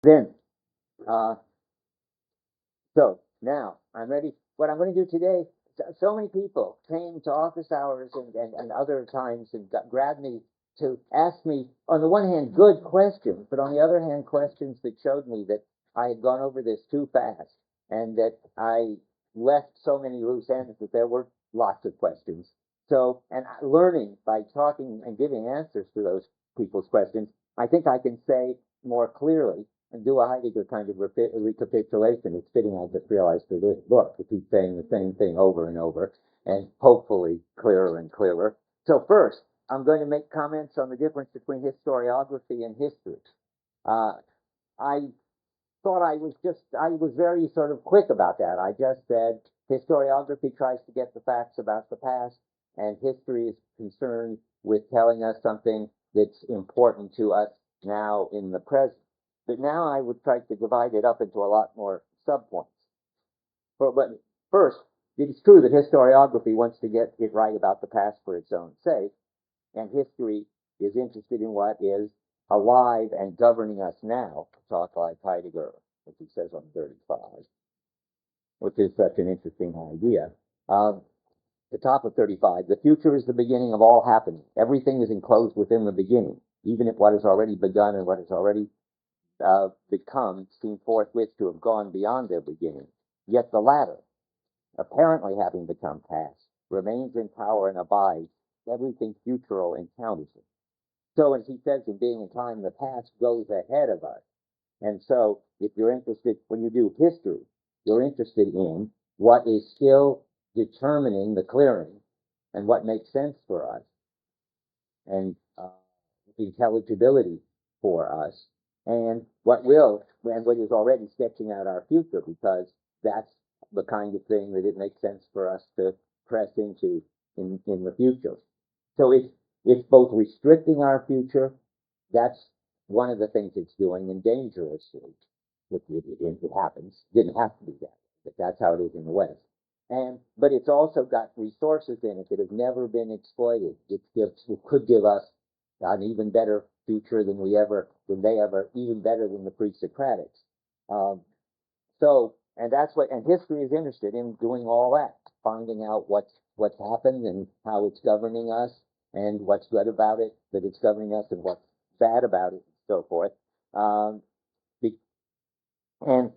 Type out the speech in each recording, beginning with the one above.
Then, uh, so now I'm ready. What I'm going to do today, so many people came to office hours and other times and grabbed me to ask me, on the one hand, good questions, but on the other hand, questions that showed me that I had gone over this too fast and that I left so many loose ends that there were lots of questions. So, and learning by talking and giving answers to those people's questions, I think I can say more clearly and do a Heidegger kind of recapitulation. It's fitting, I just realized, for this book to keep saying the same thing over and over, and hopefully clearer and clearer. So first, I'm going to make comments on the difference between historiography and history. I thought I was very sort of quick about that. I just said historiography tries to get the facts about the past, and history is concerned with telling us something that's important to us now in the present. But now I would try to divide it up into a lot more subpoints. But first, it's true that historiography wants to get it right about the past for its own sake, and history is interested in what is alive and governing us now, to talk like Heidegger, which he says on 35, which is such an interesting idea. The top of 35, the future is the beginning of all happening. Everything is enclosed within the beginning, even if what has already begun and what has already become seem forthwith to have gone beyond their beginning. Yet the latter, apparently having become past, remains in power and abides. Everything futural encounters it. So, as he says in Being in Time, the past goes ahead of us. And so, if you're interested, when you do history, you're interested in what is still determining the clearing and what makes sense for us and intelligibility for us and what is already sketching out our future, because that's the kind of thing that it makes sense for us to press into in the future. So it's both restricting our future. That's one of the things it's doing, and dangerously, if it happens. Didn't have to be that, but that's how it is in the West. But it's also got resources in it that have never been exploited. It could give us an even better future than they ever, even better than the pre-Socratics. And history is interested in doing all that, finding out what's happened and how it's governing us, and what's good about it that it's governing us, and what's bad about it, and so forth. And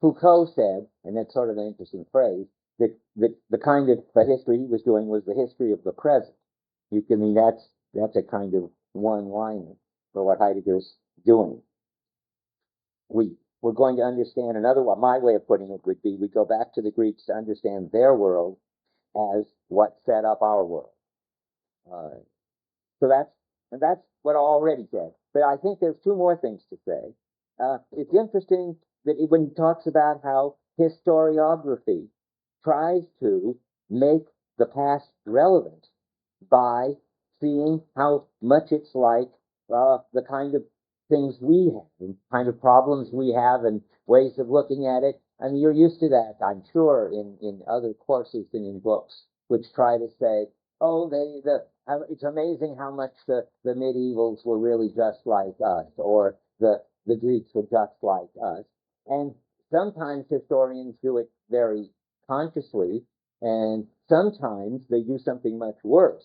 Foucault said, and that's sort of an interesting phrase, that the kind of history he was doing was the history of the present. That's a kind of one-liner for what Heidegger's doing. We're going to understand another one. My way of putting it would be we go back to the Greeks to understand their world as what set up our world. So that's what I already said. But I think there's two more things to say. It's interesting that when he talks about how historiography tries to make the past relevant by seeing how much it's like the kind of things we have, and kind of problems we have, and ways of looking at it. I mean, you're used to that, I'm sure, in other courses and in books, which try to say, oh, it's amazing how much the medievals were really just like us, or the Greeks were just like us. And sometimes historians do it very consciously, and sometimes they do something much worse.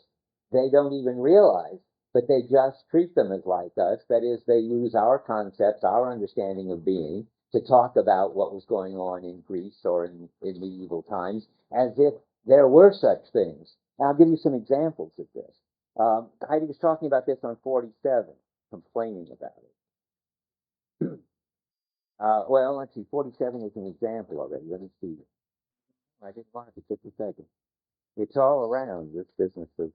They don't even realize, but they just treat them as like us. That is, they use our concepts, our understanding of being, to talk about what was going on in Greece or in medieval times, as if there were such things. And I'll give you some examples of this. Heidi was talking about this on 47, complaining about it. Well, let's see, 47 is an example already. Let me see. I didn't want it for just a second. It's all around this business of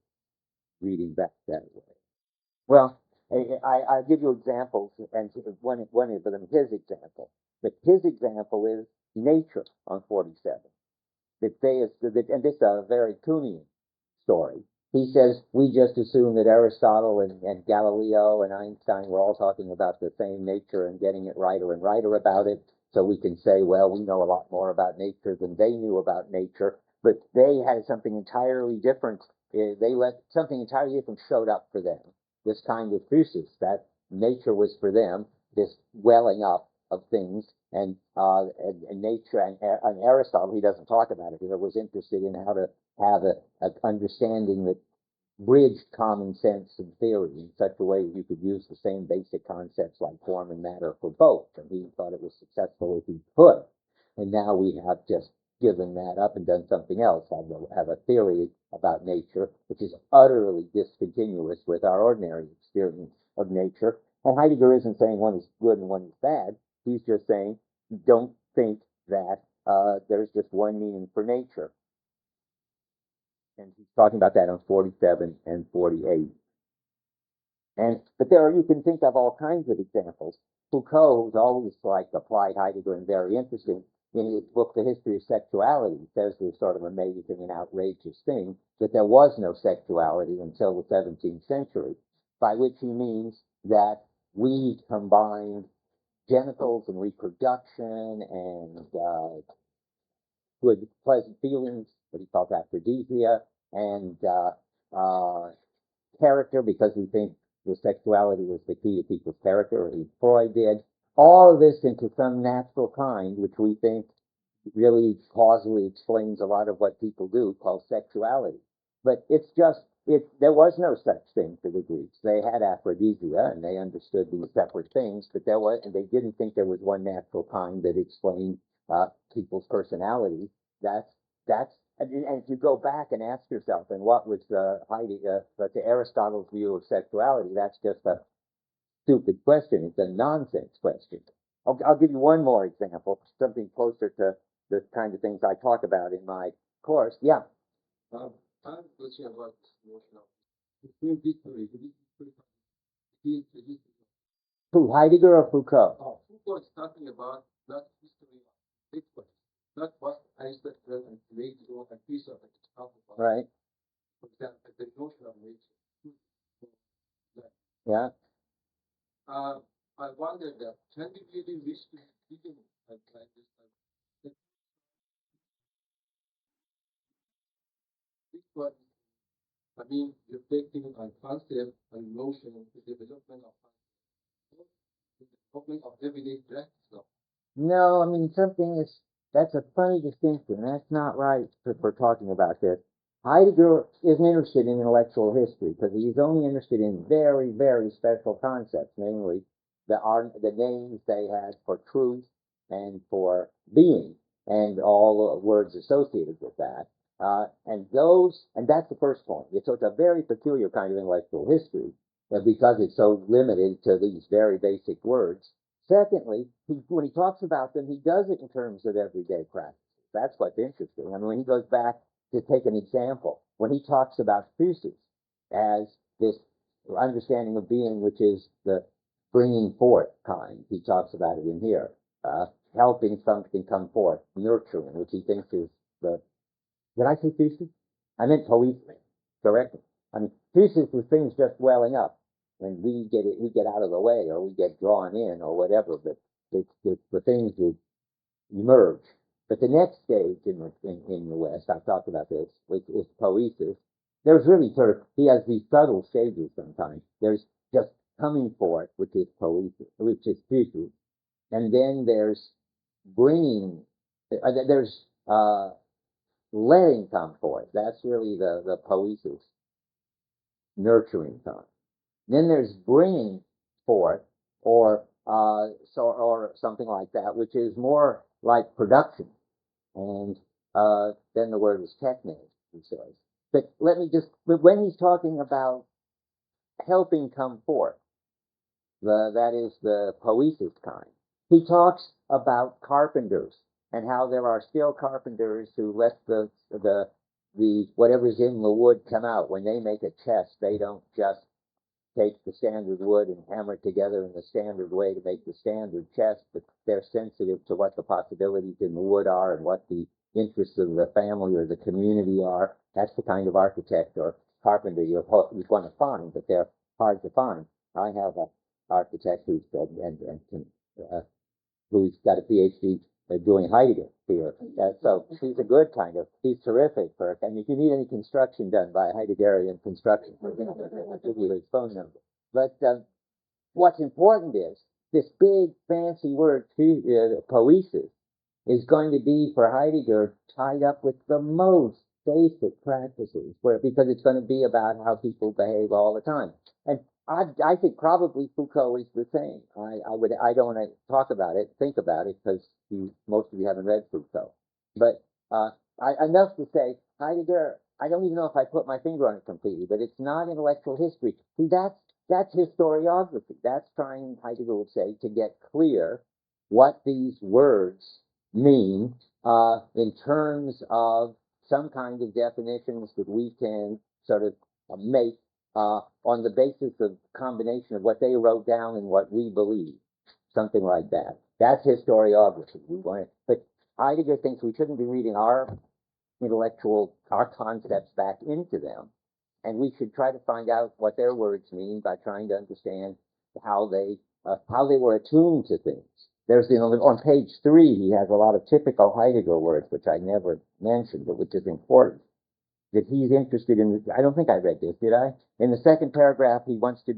reading back that way. Well, I'll give you examples, and one of them, his example. But his example is nature on 47. And this is a very Kuhnian story. He says, we just assume that Aristotle and Galileo and Einstein were all talking about the same nature and getting it righter and righter about it. So we can say, well, we know a lot more about nature than they knew about nature. But they had something entirely different. They let something entirely different showed up for them. This kind of physis, that nature was for them, this welling up of things, and nature, and Aristotle, he doesn't talk about it here, was interested in how to have a understanding that bridged common sense and theory in such a way that you could use the same basic concepts like form and matter for both. And he thought it was successful if he could. And now we have just given that up and done something else. Have a theory about nature which is utterly discontinuous with our ordinary experience of nature. And Heidegger isn't saying one is good and one is bad. He's just saying, don't think that there's just one meaning for nature. And he's talking about that on 47 and 48. But you can think of all kinds of examples. Foucault, who's always like applied Heidegger and very interesting, in his book, The History of Sexuality, says this sort of amazing and outrageous thing, that there was no sexuality until the 17th century, by which he means that we combined genitals and reproduction and good, pleasant feelings, what he calls aphrodisia, and character, because we think the sexuality was the key to people's character, or Freud did. All of this into some natural kind, which we think really causally explains a lot of what people do, called sexuality. But there was no such thing for the Greeks. They had aphrodisia, and they understood these separate things, but they didn't think there was one natural kind that explained people's personality. And if you go back and ask yourself, and what was Aristotle's view of sexuality, that's just a stupid question. It's a nonsense question. I'll give you one more example, something closer to the kind of things I talk about in my course. Yeah. I'm question about this notion of history. Who, Heidegger or Foucault? Foucault is talking about not history of Bitcoin, not what Aristotle and Plato and Plato talk about. Right. For example, the notion of nature. Yeah. I wonder that can we really wish to begin like this? Bitcoin, I mean, reflecting on concept and notion, the development of everyday practice now. No, I mean, that's a funny distinction. That's not right if we're talking about this. Heidegger isn't interested in intellectual history because he's only interested in very, very special concepts, namely the names they had for truth and for being and all the words associated with that. And that's the first point. So it's a very peculiar kind of intellectual history because it's so limited to these very basic words. Secondly, when he talks about them, he does it in terms of everyday practices. That's what's interesting. I mean, when he goes back to take an example, when he talks about physis as this understanding of being, which is the bringing forth kind, he talks about it in here, helping something come forth, nurturing, which he thinks is did I say physis? I meant poesis, correctly. I mean, physis is things just welling up. And we get out of the way, or we get drawn in, or whatever. But it's the things that emerge. But the next stage in the West, I've talked about this, which is poesis. There's really he has these subtle stages sometimes. There's just coming forth, which is poesis, which is physis, and then there's bringing. There's letting come forth. That's really the poesis, nurturing time. Then there's bringing forth, or something like that, which is more like production. And then the word is techne, he says. But when he's talking about helping come forth, that is the poesis kind, he talks about carpenters and how there are still carpenters who let the whatever's in the wood come out. When they make a chest, they don't just take the standard wood and hammer it together in the standard way to make the standard chest, but they're sensitive to what the possibilities in the wood are and what the interests of the family or the community are. That's the kind of architect or carpenter you want to find, but they're hard to find. I have an architect who's got a PhD doing Heidegger here. So he's terrific and if you need any construction done by a Heideggerian construction, I'll give you his phone number. But what's important is this big fancy word, poesis, is going to be for Heidegger tied up with the most basic practices, because it's going to be about how people behave all the time. And I think probably Foucault is the same. I don't want to talk about it, think about it, because most of you haven't read Foucault. But enough to say, Heidegger, I don't even know if I put my finger on it completely, but it's not intellectual history. See, that's historiography. That's trying, Heidegger would say, to get clear what these words mean in terms of some kind of definitions that we can sort of make on the basis of combination of what they wrote down and what we believe, something like that. That's historiography. But Heidegger thinks we shouldn't be reading our concepts back into them, and we should try to find out what their words mean by trying to understand how they were attuned to things. On page 3, he has a lot of typical Heidegger words, which I never mentioned, but which is important. That he's interested in. I don't think I read this, did I? In the second paragraph, he wants to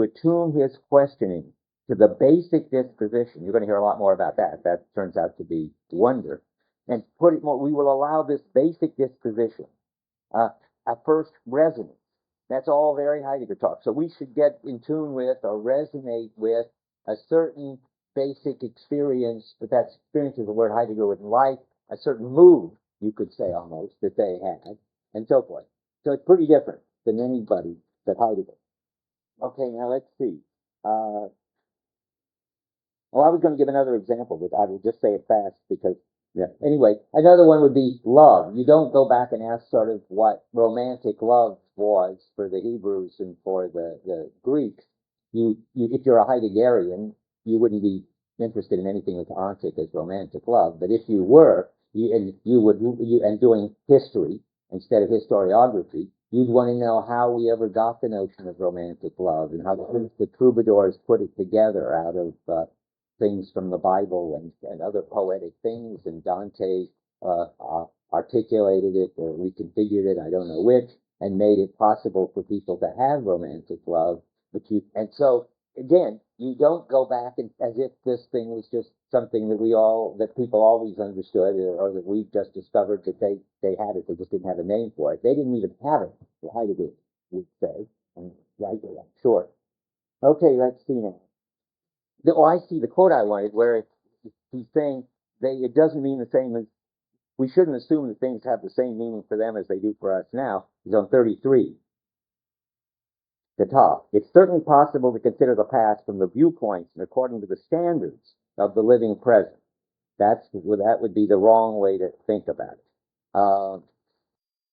attune his questioning to the basic disposition. You're going to hear a lot more about that. That turns out to be wonder. And put it more, we will allow this basic disposition a first resonance. That's all very Heidegger talk. So we should get in tune with or resonate with a certain basic experience, but that experience is the word Heidegger would like, a certain mood, you could say almost, that they had, and so forth. So it's pretty different than anybody but Heidegger. Okay, now let's see. I was going to give another example, but I will just say it fast because, yeah. Anyway, another one would be love. You don't go back and ask sort of what romantic love was for the Hebrews and for the Greeks. If you're a Heideggerian, you wouldn't be interested in anything as antic as romantic love. But if you were, and doing history instead of historiography, you'd want to know how we ever got the notion of romantic love and how the troubadours put it together out of things from the Bible and other poetic things, and Dante articulated it or reconfigured it, I don't know which, and made it possible for people to have romantic love. And so again, you don't go back as if this thing was just something that people always understood, or that we've just discovered that they had it, they just didn't have a name for it. They didn't even have it, Heidegger would say, and right, I'm sure. Okay, let's see now. I see the quote I wanted, where he's saying it doesn't mean the same as, we shouldn't assume that things have the same meaning for them as they do for us now. He's on 33. The top. It's certainly possible to consider the past from the viewpoints and according to the standards of the living present. That would be the wrong way to think about it.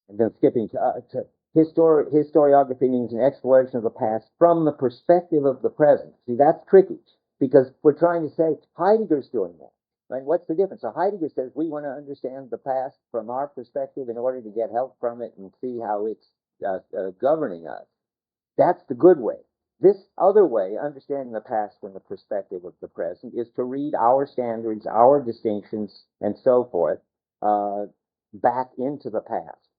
And then skipping to historiography means an exploration of the past from the perspective of the present. See, that's tricky, because we're trying to say Heidegger's doing that. Right? What's the difference? So Heidegger says we want to understand the past from our perspective in order to get help from it and see how it's governing us. That's the good way. This other way, understanding the past from the perspective of the present, is to read our standards, our distinctions, and so forth back into the past.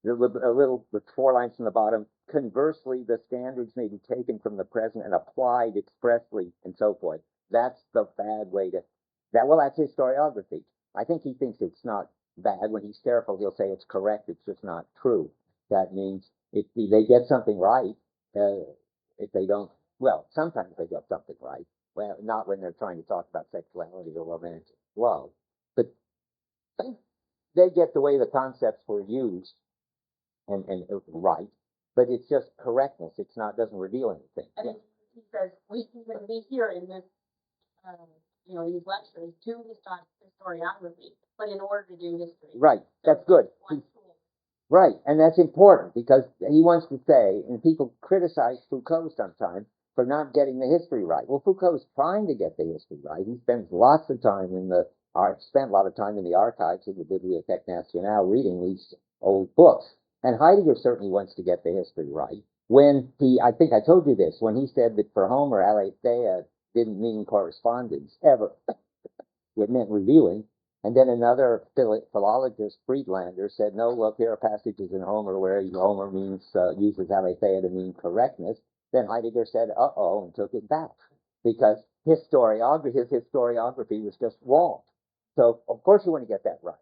The 4 lines from the bottom. Conversely, the standards may be taken from the present and applied expressly, and so forth. That's the bad way to. That's historiography. I think he thinks it's not bad. When he's careful, he'll say it's correct. It's just not true. That means if they get something right, if they don't, sometimes they get something right. Well, not when they're trying to talk about sexuality or romantic love, but they get the way the concepts were used and right, but it's just correctness. It's not, doesn't reveal anything. And he says we here in this, these lectures do historiography, but in order to do history. Right, that's good. Right, and that's important, because he wants to say, and people criticize Foucault sometimes for not getting the history right. Well, Foucault's trying to get the history right. He spends lots of time spent a lot of time in the archives of the Bibliothèque Nationale reading these old books. And Heidegger certainly wants to get the history right. I think I told you this, when he said that for Homer, aletheia didn't mean correspondence, ever. It meant reviewing. And then another philologist, Friedlander, said, no, look, here are passages in Homer where Homer uses aletheia to mean correctness. Then Heidegger said, uh-oh, and took it back. because his historiography was just wrong. So of course you want to get that right,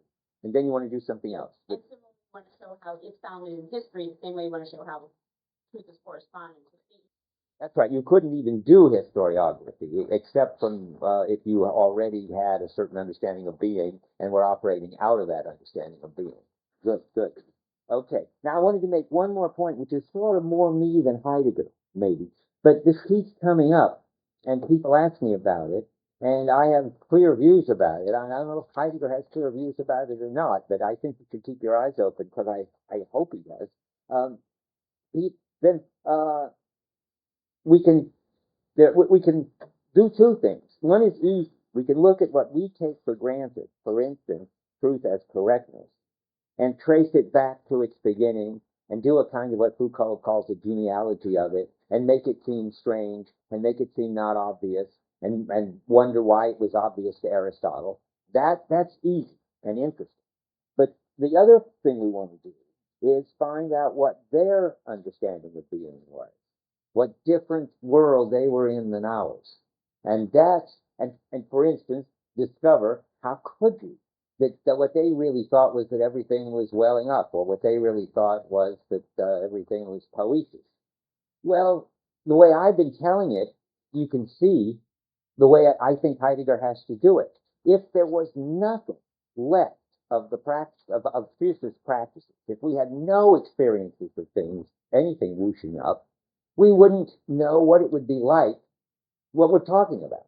and then you want to do something else. And similarly, you want to show how it's founded in history, the same way you want to show how truth is corresponding to speech. That's right. You couldn't even do historiography except from if you already had a certain understanding of being and were operating out of that understanding of being. Good, good. Okay. Now I wanted to make one more point, which is sort of more me than Heidegger, maybe. But this keeps coming up, and people ask me about it, and I have clear views about it. I don't know if Heidegger has clear views about it or not, but I think you should keep your eyes open because I hope he does. We can do two things. One is easy. We can look at what we take for granted, for instance, truth as correctness, and trace it back to its beginning and do a kind of what Foucault calls a genealogy of it and make it seem strange and make it seem not obvious and wonder why it was obvious to Aristotle. That's easy and interesting. But the other thing we want to do is find out what their understanding of being was, what different world they were in than ours. And for instance, discover how could you that what they really thought was that everything was welling up, or what they really thought was that everything was poesis. Well, the way I've been telling it, you can see the way I think Heidegger has to do it. If there was nothing left of the practice of physicist practices, if we had no experiences of things, anything whooshing up, we wouldn't know what it would be like, what we're talking about.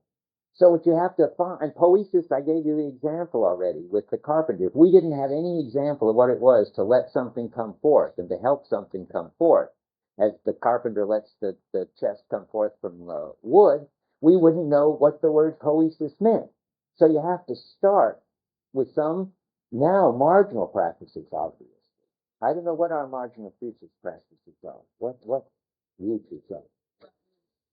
So what you have to find, and poesis, I gave you the example already with the carpenter. If we didn't have any example of what it was to let something come forth and to help something come forth, as the carpenter lets the chest come forth from wood, we wouldn't know what the word poesis meant. So you have to start with some now marginal practices, obviously. I don't know what our marginal thesis practices are. What you are?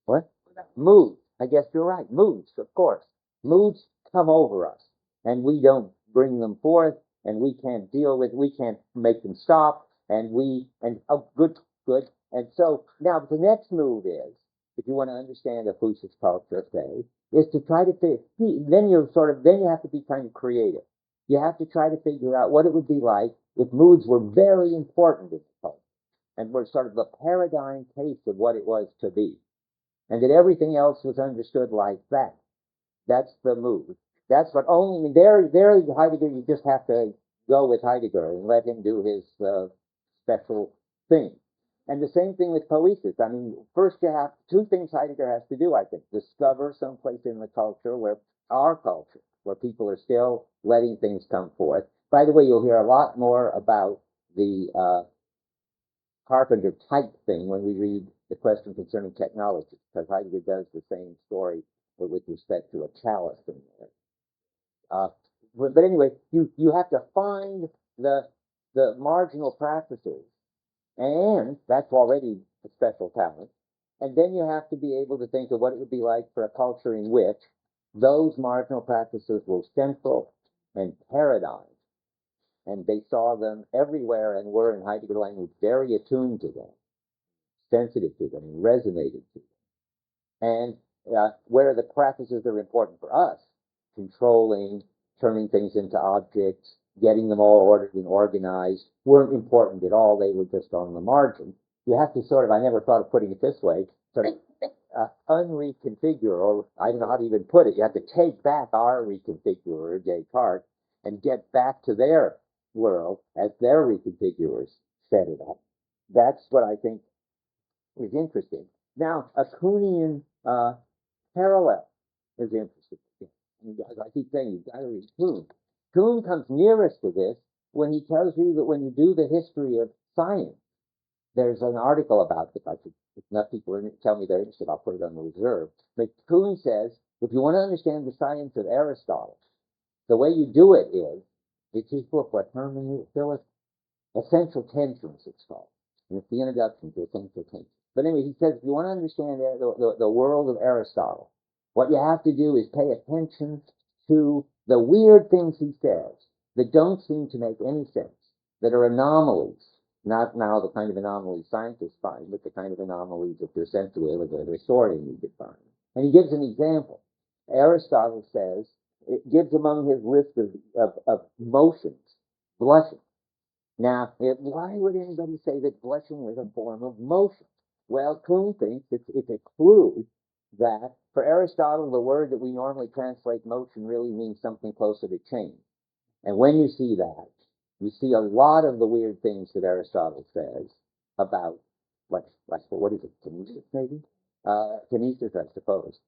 What? Moods. I guess you're right. Moods, of course. Moods come over us, and we don't bring them forth, and we can't deal with, we can't make them stop, good. And so now the next move is, if you want to understand a Fuchsist culture, say, is to try to then you have to be kind of creative. You have to try to figure out what it would be like if moods were very important in the culture, and were sort of the paradigm case of what it was to be, and that everything else was understood like that. That's the mood. That's what only, there Heidegger, you just have to go with Heidegger and let him do his special thing. And the same thing with poesis. I mean, first you have two things Heidegger has to do, I think. Discover someplace in the culture where people are still letting things come forth. By the way, you'll hear a lot more about the carpenter type thing when we read the question concerning technology, because Heidegger does the same story with respect to a chalice in there. But anyway, you have to find the marginal practices, and that's already a special talent. And then you have to be able to think of what it would be like for a culture in which those marginal practices were central and paradigm, and they saw them everywhere and were, in Heidegger language, very attuned to them, sensitive to them, resonated to them. And where the practices that are important for us, controlling, turning things into objects, getting them all ordered and organized, weren't important at all. They were just on the margin. You have to sort of, I never thought of putting it this way, sort of unreconfigure, or I don't know how to even put it. You have to take back our reconfigurer, Descartes, and get back to their world as their reconfigurers set it up. That's what I think is interesting. Now, a Kuhnian parallel is interesting. I keep saying you've got to read Kuhn. Kuhn comes nearest to this when he tells you that when you do the history of science, there's an article about it. If enough people tell me they're interested, I'll put it on the reserve. But Kuhn says, if you want to understand the science of Aristotle, the way you do it is, it's his book, what term in it, Phyllis? Essential Tensions, it's called. And it's the introduction to Essential Tensions. But anyway, he says, if you want to understand the world of Aristotle, what you have to do is pay attention to the weird things he says that don't seem to make any sense, that are anomalies, not now the kind of anomalies scientists find, but the kind of anomalies that they're sent to a historian you could find. And he gives an example. Aristotle says, it gives among his list of motions, blushing. Now, why would anybody say that blushing was a form of motion? Well, Kuhn thinks it's a clue that for Aristotle, the word that we normally translate motion really means something closer to change. And when you see that, you see a lot of the weird things that Aristotle says about, what is it, kinesis maybe? Kinesis, I suppose,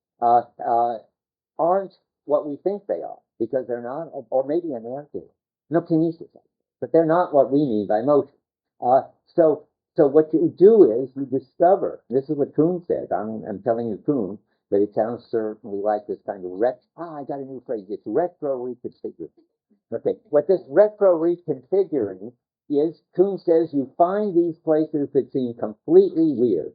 aren't what we think they are, because they're not, or maybe anarchy. No, kinesis, but they're not what we mean by motion. So what you do is you discover, this is what Kuhn said, I'm telling you Kuhn, but it sounds certainly like this kind of I got a new phrase, it's retro-reconfiguring. Okay, what this retro-reconfiguring is, Kuhn says you find these places that seem completely weird,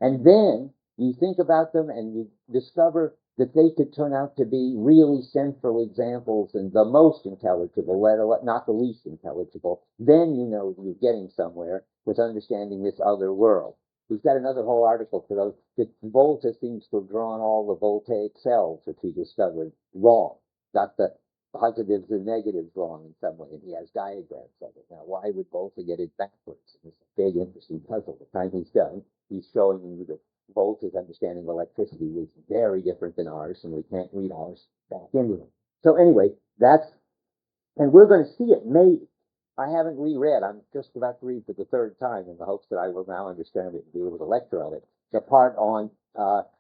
and then you think about them and you discover that they could turn out to be really central examples and the most intelligible, not the least intelligible. Then you know you're getting somewhere with understanding this other world. We've got another whole article for those that Volta seems to have drawn all the voltaic cells that he discovered wrong. Got the positives and negatives wrong in some way, and he has diagrams of it. Now, why would Volta get it backwards? It's a big, interesting puzzle. The time he's done, he's showing you that Volta's understanding of electricity was very different than ours, and we can't read ours back into it. So anyway, and we're going to see it, maybe. I haven't reread, I'm just about to read for the third time in the hopes that I will now understand it and be able to lecture on it, the part on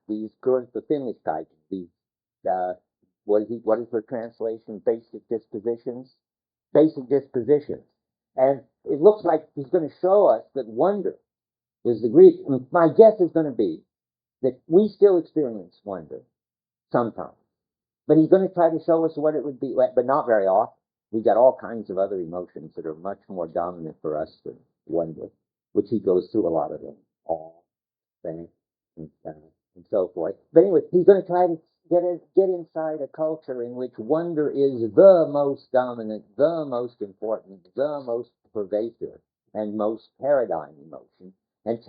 these Grundbefindlichkeiten, these, what is the translation? Basic dispositions? Basic dispositions. And it looks like he's going to show us that wonder is the Greek. My guess is going to be that we still experience wonder sometimes. But he's going to try to show us what it would be, but not very often. We've got all kinds of other emotions that are much more dominant for us than wonder, which he goes through a lot of them, awe, and so forth. But anyway, he's going to try to get inside a culture in which wonder is the most dominant, the most important, the most pervasive, and most paradigm emotion, and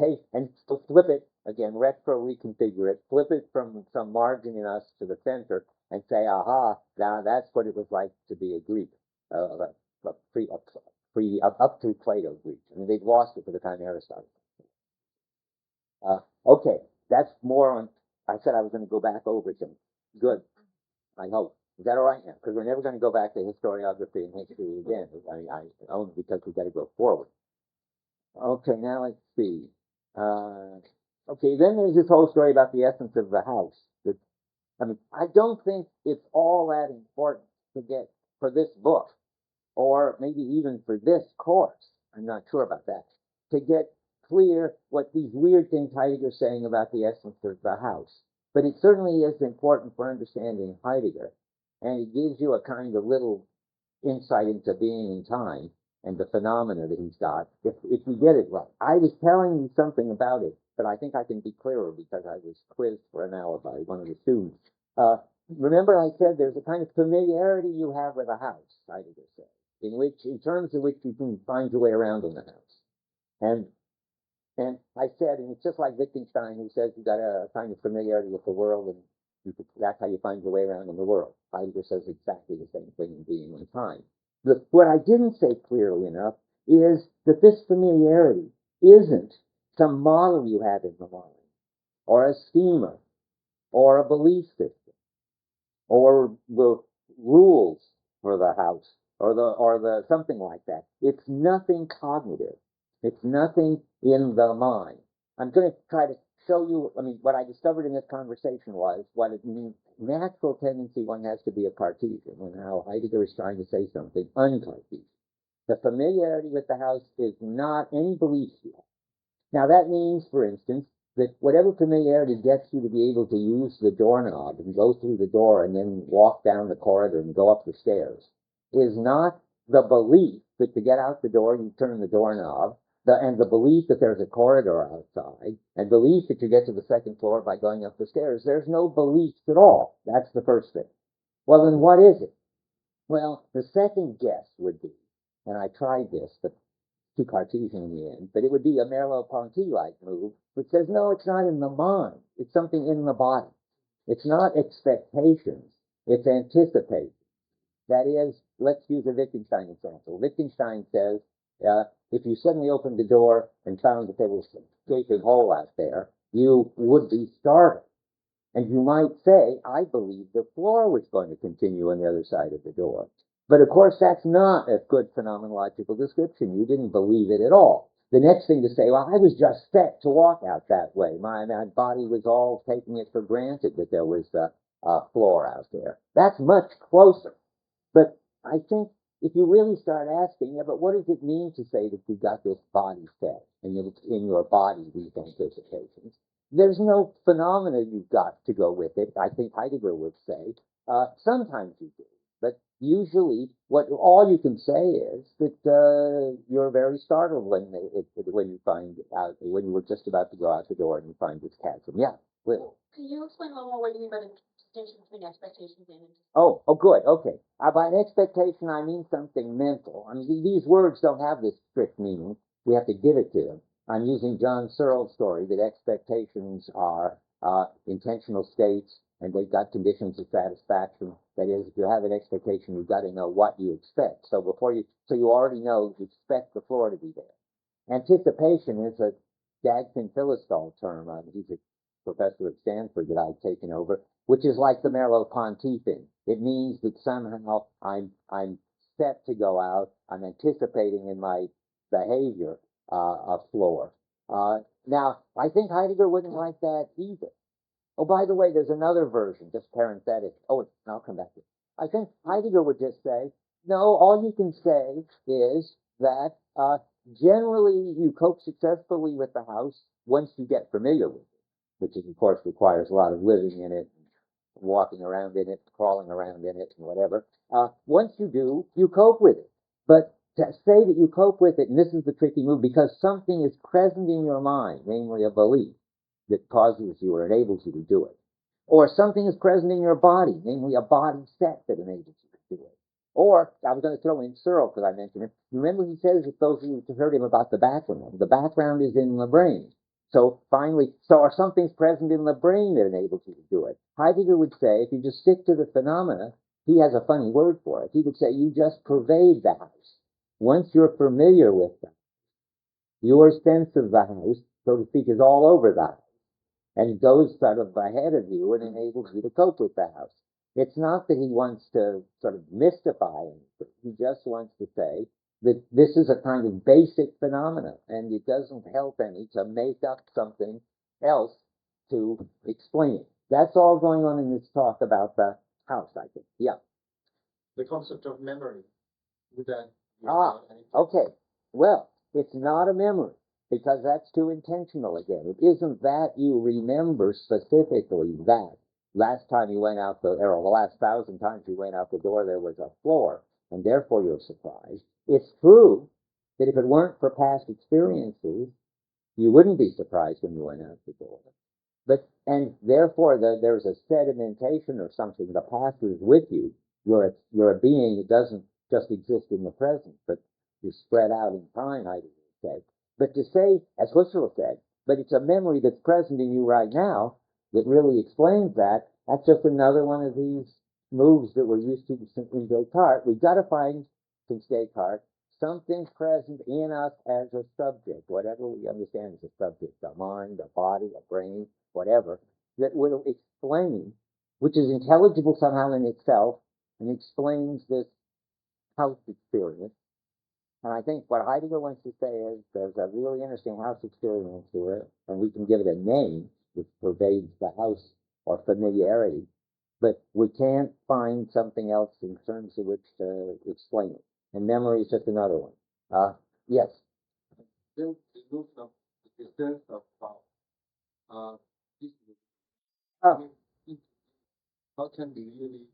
flip it again, retro-reconfigure it, flip it from some margin in us to the center, and say, aha, now that's what it was like to be a Greek, up to Plato Greek. I mean, they've lost it by the time Aristotle. Okay, that's more on. I said I was going to go back over them. Good. I hope. Is that all right now? Because we're never going to go back to historiography and history again. Only because we've got to go forward. Okay, now let's see. Okay, then there's this whole story about the essence of the house. I don't think it's all that important to get for this book, or maybe even for this course. I'm not sure about that. To get clear what these weird things Heidegger's saying about the essence of the house. But it certainly is important for understanding Heidegger, and it gives you a kind of little insight into being in time and the phenomena that he's got, if you get it right. I was telling you something about it, but I think I can be clearer because I was quizzed for an hour by one of the students. Remember I said there's a kind of familiarity you have with a house, Heidegger said, in terms of which you can find your way around in the house. And I said, and it's just like Wittgenstein, who says you got a kind of familiarity with the world, and that's how you find your way around in the world. Heidegger says exactly the same thing in Being and Time. What I didn't say clearly enough is that this familiarity isn't some model you have in the mind, or a schema, or a belief system, or the rules for the house, or the something like that. It's nothing cognitive. It's nothing in the mind. I'm going to try to show you, what I discovered in this conversation was what it means. Natural tendency one has to be a Cartesian, and how Heidegger is trying to say something un-Cartesian. The familiarity with the house is not any belief you have. Now that means, for instance, that whatever familiarity gets you to be able to use the doorknob and go through the door and then walk down the corridor and go up the stairs is not the belief that to get out the door you turn the doorknob, and the belief that there's a corridor outside, and belief that you get to the second floor by going up the stairs. There's no beliefs at all. That's the first thing. Well, then what is it? Well, the second guess would be, and I tried this, but too Cartesian in the end, but it would be a Merleau-Ponty-like move, which says, no, it's not in the mind. It's something in the body. It's not expectations, it's anticipation. That is, let's use a Wittgenstein example. Wittgenstein says, if you suddenly opened the door and found that there was a gaping hole out there, you would be startled. And you might say, I believe the floor was going to continue on the other side of the door. But of course, that's not a good phenomenological description. You didn't believe it at all. The next thing to say, well, I was just set to walk out that way. My body was all taking it for granted that there was a floor out there. That's much closer. But I think if you really start asking, yeah, but what does it mean to say that you got this body set and that it's in your body, these anticipations? There's no phenomena you've got to go with it. I think Heidegger would say, sometimes you do, but usually all you can say is that you're very startled when you find out, when you were just about to go out the door and you find this chasm. Yeah, Will. Can you explain a little more what you mean by the distinction between expectations and anticipation? Oh, good, okay. By an expectation, I mean something mental. I mean, these words don't have this strict meaning. We have to give it to them. I'm using John Searle's story that expectations are intentional states, and they've got conditions of satisfaction. That is, if you have an expectation, you've got to know what you expect. So you already know you expect the floor to be there. Anticipation is a Dagfin Philistol term. He's a professor at Stanford that I've taken over, which is like the Merleau-Ponty thing. It means that somehow I'm set to go out. I'm anticipating in my behavior a floor. Now, I think Heidegger wouldn't like that either. Oh, by the way, there's another version, just parenthetic. Oh, I'll come back to it. I think Heidegger would just say, no, all you can say is that generally you cope successfully with the house once you get familiar with it, which of course requires a lot of living in it, walking around in it, crawling around in it, and whatever. Once you do, you cope with it. But to say that you cope with it, and this is the tricky move, because something is present in your mind, namely a belief, that causes you or enables you to do it. Or something is present in your body, namely a body set that enables you to do it. Or, I was going to throw in Searle because I mentioned it. Remember he says that those of you who heard him about the background is in the brain. So finally, or something's present in the brain that enables you to do it. Heidegger would say, if you just stick to the phenomena, he has a funny word for it. He would say, you just pervade the house. Once you're familiar with them, your sense of the house, so to speak, is all over the house. And it goes sort of ahead of you and enables you to cope with the house. It's not that he wants to sort of mystify anything. He just wants to say that this is a kind of basic phenomena, and it doesn't help any to make up something else to explain it. That's all going on in this talk about the house, I think. Yeah. The concept of memory, would that okay. Well, it's not a memory, because that's too intentional again. It isn't that you remember specifically that last time you went out or the last 1,000 times you went out the door there was a floor, and therefore you're surprised. It's true that if it weren't for past experiences, you wouldn't be surprised when you went out the door. And therefore there's a sedimentation or something. The past is with you. You're a being that doesn't just exist in the present, but is spread out in time, I would say. But to say, as Husserl said, but it's a memory that's present in you right now that really explains that, that's just another one of these moves that we're used to in Descartes. We've got to find, since Descartes, something present in us as a subject, whatever we understand as a subject, a mind, a body, a brain, whatever, that will explain, which is intelligible somehow in itself, and explains this house experience. And I think what Heidegger wants to say is there's a really interesting house experience here, and we can give it a name which pervades the house or familiarity, but we can't find something else in terms of which to explain it. And memory is just another one. Yes? Still, the notion of the sense of power. How can we really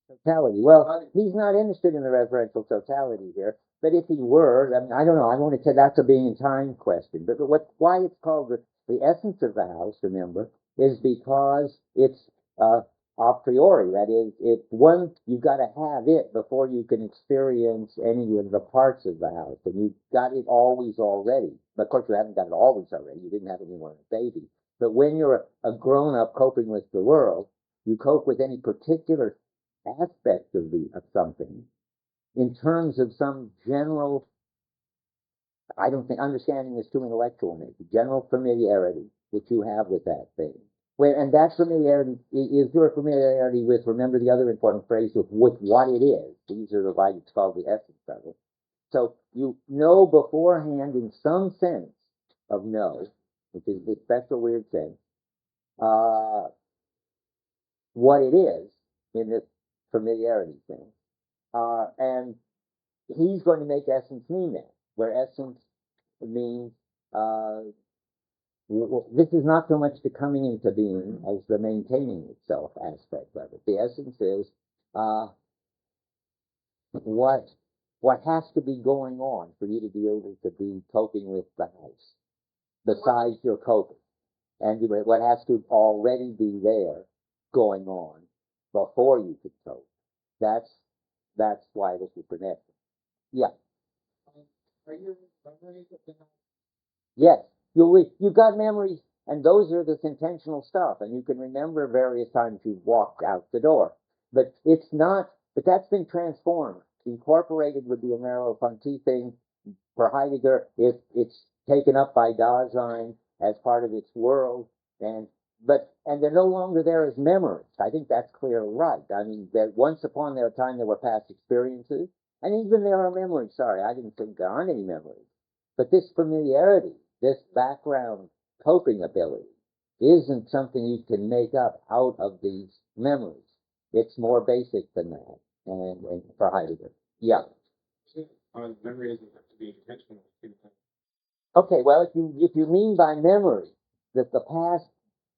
totality? Well, he's not interested in the referential totality here, but if he were, I mean, I don't know, I want to say that's a being in time question, but why it's called the essence of the house, remember, is because it's a priori. That is, you've got to have it before you can experience any of the parts of the house, and you've got it always already. But of course, you haven't got it always already. You didn't have it when you were a baby. But when you're a grown-up coping with the world, you cope with any particular aspect of something in terms of some general, I don't think understanding is too intellectual, maybe, general familiarity that you have with that thing. And that familiarity is your familiarity with, remember the other important phrase, with what it is. These are it's called the essence of it. So you know beforehand in some sense of know, which is this special weird sense, what it is in this familiarity thing. And he's going to make essence mean that, where essence means this is not so much the coming into being as the maintaining itself aspect of it. The essence is what has to be going on for you to be able to be coping with the house, besides your coping, and what has to already be there going on before you could cope. That's why this is connected. Yeah. Are your memories of the night? Yes. You've got memories, and those are this intentional stuff, and you can remember various times you've walked out the door. But it's not, but that's been transformed, incorporated with the Merleau-Ponty thing. For Heidegger, it's taken up by Dasein as part of its world, and they're no longer there as memories. I think that's clearly right. I mean, that once upon a time there were past experiences, and even there are memories. Sorry, I didn't think there aren't any memories. But this familiarity, this background coping ability, isn't something you can make up out of these memories. It's more basic than that, and for Heidegger. Yeah. Memory doesn't have to be intentional. Okay, well, if you mean by memory that the past,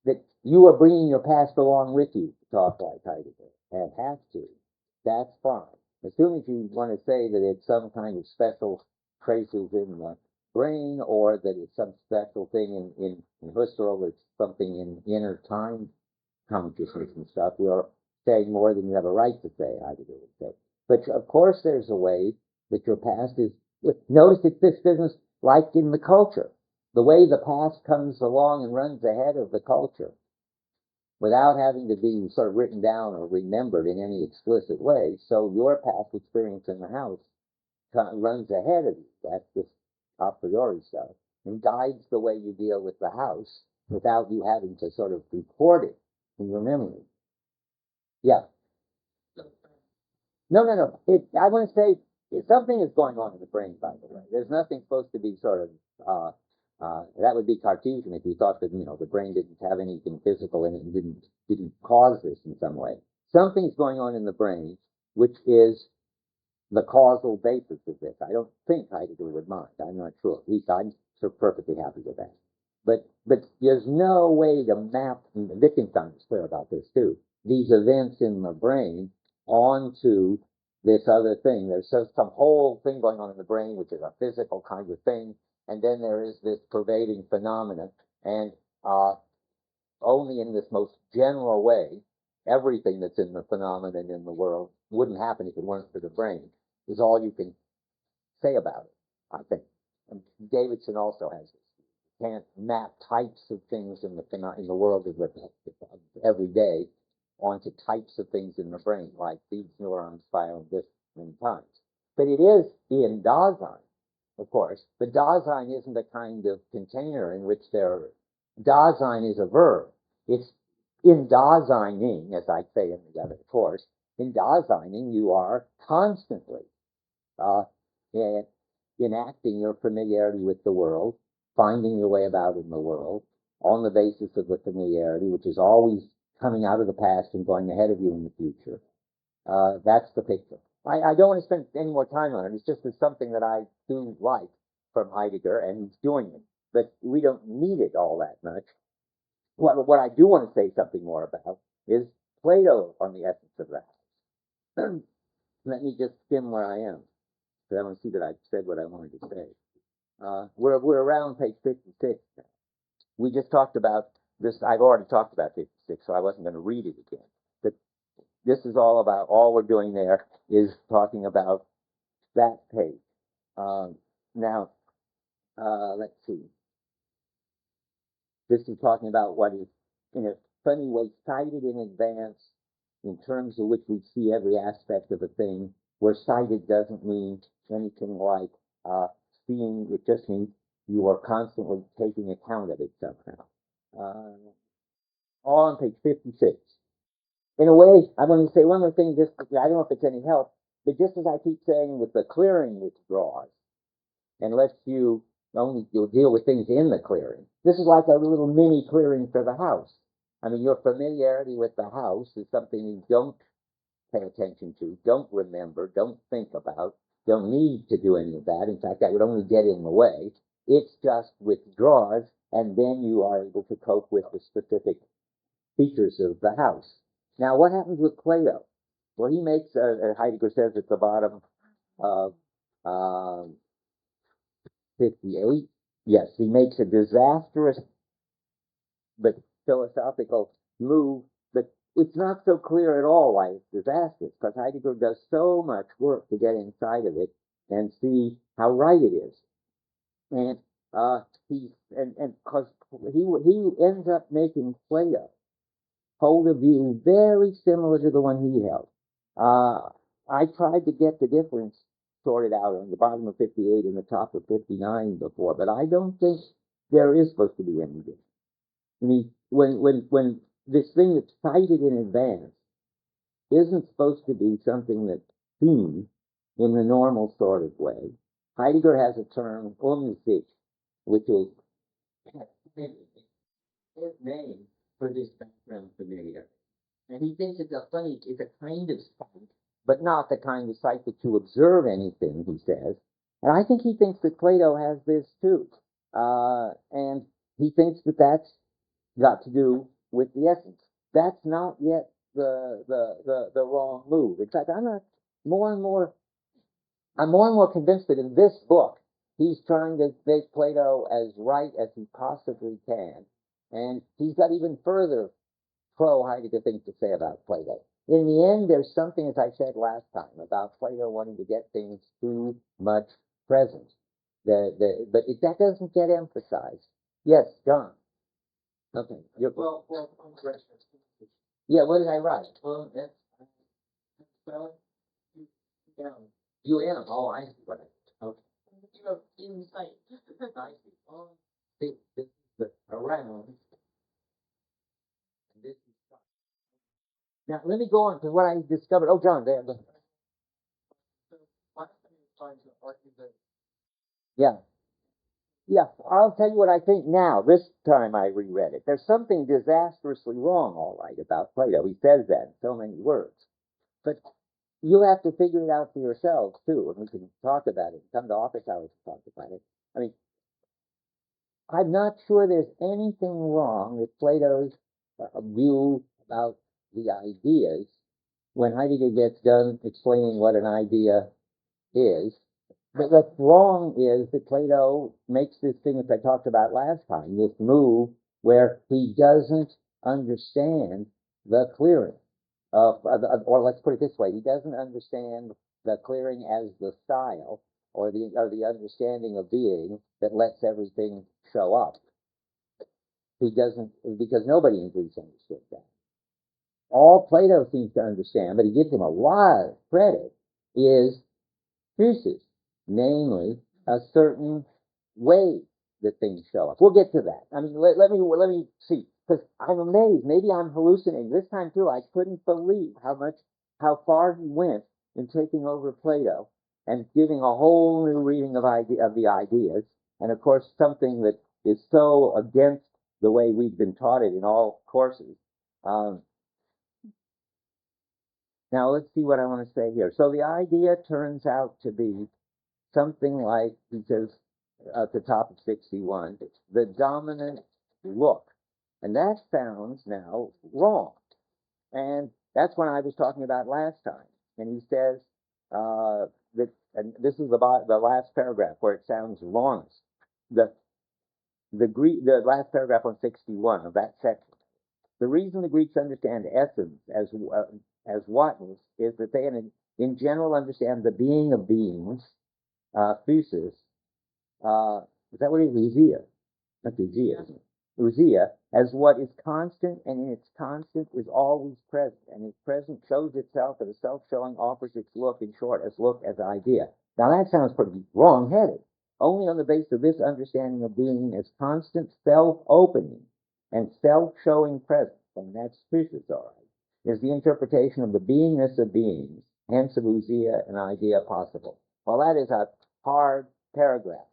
that you are bringing your past along with you to talk like Heidegger, and have to, that's fine. As soon as you want to say that it's some kind of special traces in the brain, or that it's some special thing in Husserl, it's something in inner time consciousness and stuff, you're saying more than you have a right to say, Heidegger would say. But of course there's a way that your past is, notice it's this business like in the culture. The way the past comes along and runs ahead of the culture without having to be sort of written down or remembered in any explicit way. So your past experience in the house runs ahead of you. That's this a priori stuff, and guides the way you deal with the house without you having to sort of record it in your memory. Yeah. No. I want to say something is going on in the brain, by the way. There's nothing supposed to be sort of, that would be Cartesian if you thought that, the brain didn't have anything physical in it and didn't cause this in some way. Something's going on in the brain, which is the causal basis of this. I don't think Heidegger would mind. I'm not sure. At least I'm perfectly happy with that. But there's no way to map, and Wittgenstein is clear about this too, these events in the brain onto this other thing. There's some whole thing going on in the brain, which is a physical kind of thing, and then there is this pervading phenomenon, and only in this most general way, everything that's in the phenomenon in the world wouldn't happen if it weren't for the brain, is all you can say about it, I think. And Davidson also has this. You can't map types of things in the world of every day onto types of things in the brain, like these neurons firing this many times. But it is in Dasein, of course. But Dasein isn't a kind of container in which Dasein is a verb. It's in Daseining, as I say in the other course. In Daseining, you are constantly enacting your familiarity with the world, finding your way about in the world on the basis of the familiarity, which is always coming out of the past and going ahead of you in the future. That's the picture. I don't want to spend any more time on it. It's just something that I do like from Heidegger, and he's doing it. But we don't need it all that much. What I do want to say something more about is Plato on the essence of that. Let me just skim where I am, because I want to see that I've said what I wanted to say. We're around page 56 now. We just talked about this. I've already talked about 56, so I wasn't going to read it again. But this is all we're doing there is talking about that page. Now, let's see. this is talking about what is, in a funny way, cited in advance in terms of which we see every aspect of a thing, where cited doesn't mean anything like seeing, it just means you are constantly taking account of it somehow. All on page 56. In a way, I want to say one more thing, just, I don't know if it's any help, but just as I keep saying with the clearing withdraws and lets you you'll deal with things in the clearing. This is like a little mini clearing for the house. I mean, your familiarity with the house is something you don't pay attention to, don't remember, don't think about, don't need to do any of that. In fact, that would only get in the way. It's just withdraws, and then you are able to cope with the specific features of the house. Now, what happens with Plato? Well, he makes, Heidegger says at the bottom of 58, yes, he makes a disastrous but philosophical move, but it's not so clear at all why it's disastrous, because Heidegger does so much work to get inside of it and see how right it is. And because he ends up making Plato hold a view very similar to the one he held. I tried to get the difference sorted out on the bottom of 58 and the top of 59 before, but I don't think there is supposed to be any difference. I mean, when this thing that's cited in advance isn't supposed to be something that's seen in the normal sort of way, Heidegger has a term, Umsicht, which is his name for this background familiar. And he thinks it's a kind of sight, but not the kind of sight that you observe anything, he says. And I think he thinks that Plato has this too. And he thinks that that's got to do with the essence. That's not yet the wrong move. In fact, I'm more and more convinced that in this book, he's trying to make Plato as right as he possibly can. And he's got even further pro-Heidegger things to say about Plato. In the end, there's something, as I said last time, about Plato wanting to get things too much present. But that doesn't get emphasized. Yes, John. Okay. Yeah, what did I write? Well, that's You am. Oh, I see what I. Okay. You wrote insight. I see. Oh, this is the around. And this is. Now, let me go on to what I discovered. Oh, John, there. Yeah. Yeah, I'll tell you what I think now. This time I reread it. There's something disastrously wrong, all right, about Plato. He says that in so many words. But you have to figure it out for yourselves, too, and we can talk about it. Come to office hours to talk about it. I mean, I'm not sure there's anything wrong with Plato's view about the ideas when Heidegger gets done explaining what an idea is. But what's wrong is that Plato makes this thing that I talked about last time, this move where he doesn't understand the clearing or let's put it this way, he doesn't understand the clearing as the style or the understanding of being that lets everything show up. He doesn't, because nobody in Greece understood that. All Plato seems to understand, but he gives him a lot of credit, is physis, namely a certain way that things show up. We'll get to that. I mean, let me see, because I'm amazed. Maybe I'm hallucinating. This time too, I couldn't believe how far he went in taking over Plato and giving a whole new reading of the ideas, and of course something that is so against the way we've been taught it in all courses. Now let's see what I want to say here. So the idea turns out to be something like, he says at the top of 61, the dominant look. And that sounds now wrong. And that's what I was talking about last time. And he says that, and this is the last paragraph where it sounds wrongest. The last paragraph on 61 of that section. The reason the Greeks understand essence as whatness is that they in general understand the being of beings, physis. Is that what it is? Ousia. That's ousia, isn't it? ousia, as what is constant, and in its constant is always present, and its present shows itself as a self-showing, offers its look, in short, as look as idea. Now that sounds pretty wrong-headed. Only on the basis of this understanding of being as constant, self-opening, and self-showing presence, and that's Spruce's, all right, is the interpretation of the beingness of beings, hence of ousia and idea possible. Well, that is a hard paragraph,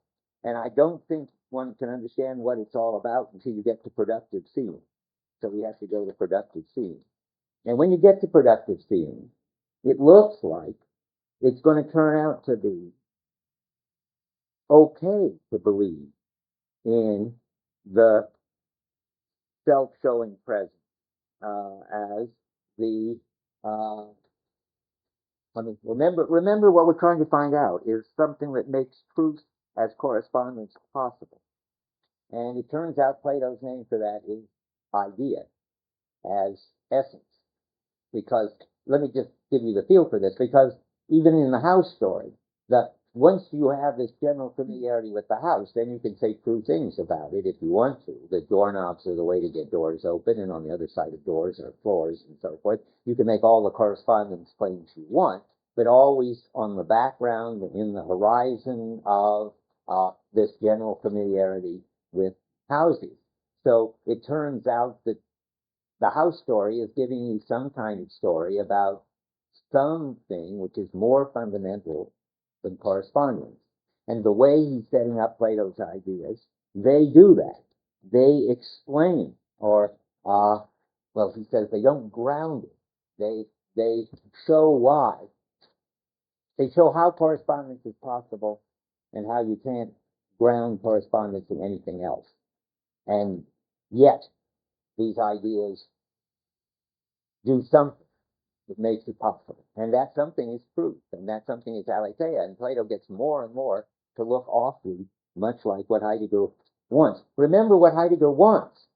and I don't think one can understand what it's all about until you get to productive seeing. So we have to go to productive seeing. And when you get to productive seeing, it looks like it's going to turn out to be okay to believe in the self-showing presence as the I mean, remember what we're trying to find out is something that makes truth as correspondence possible. And it turns out Plato's name for that is idea as essence. Because, let me just give you the feel for this, because even in the house story, once you have this general familiarity with the house, then you can say true things about it if you want to. The doorknobs are the way to get doors open, and on the other side of doors are floors and so forth. You can make all the correspondence claims you want, but always on the background, in the horizon of this general familiarity with houses. So it turns out that the house story is giving you some kind of story about something which is more fundamental than correspondence. And the way he's setting up Plato's ideas, they do that. They explain, or, well, he says they don't ground it. They show why. They show how correspondence is possible and how you can't ground correspondence in anything else. And yet, these ideas do something that makes it possible. And that something is truth, and that something is aletheia. And Plato gets more and more to look awfully much like what Heidegger wants. Remember, what Heidegger wants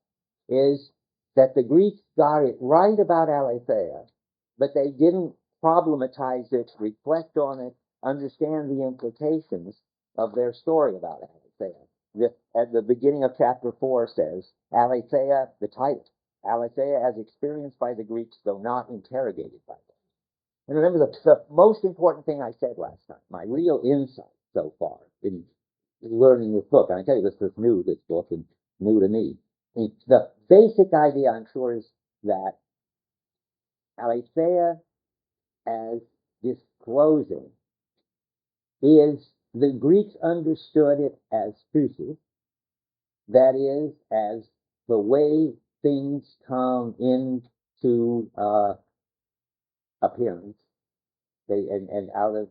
is that the Greeks got it right about aletheia, but they didn't problematize it, reflect on it, understand the implications of their story about aletheia. At the beginning of chapter 4 says, aletheia, the title, aletheia as experienced by the Greeks, though not interrogated by them. And remember, the most important thing I said last time, my real insight so far in learning this book, and I tell you, this was new, this book, and new to me. The basic idea, I'm sure, is that aletheia as disclosing is, the Greeks understood it as physis, that is, as the way things come into appearance, and out of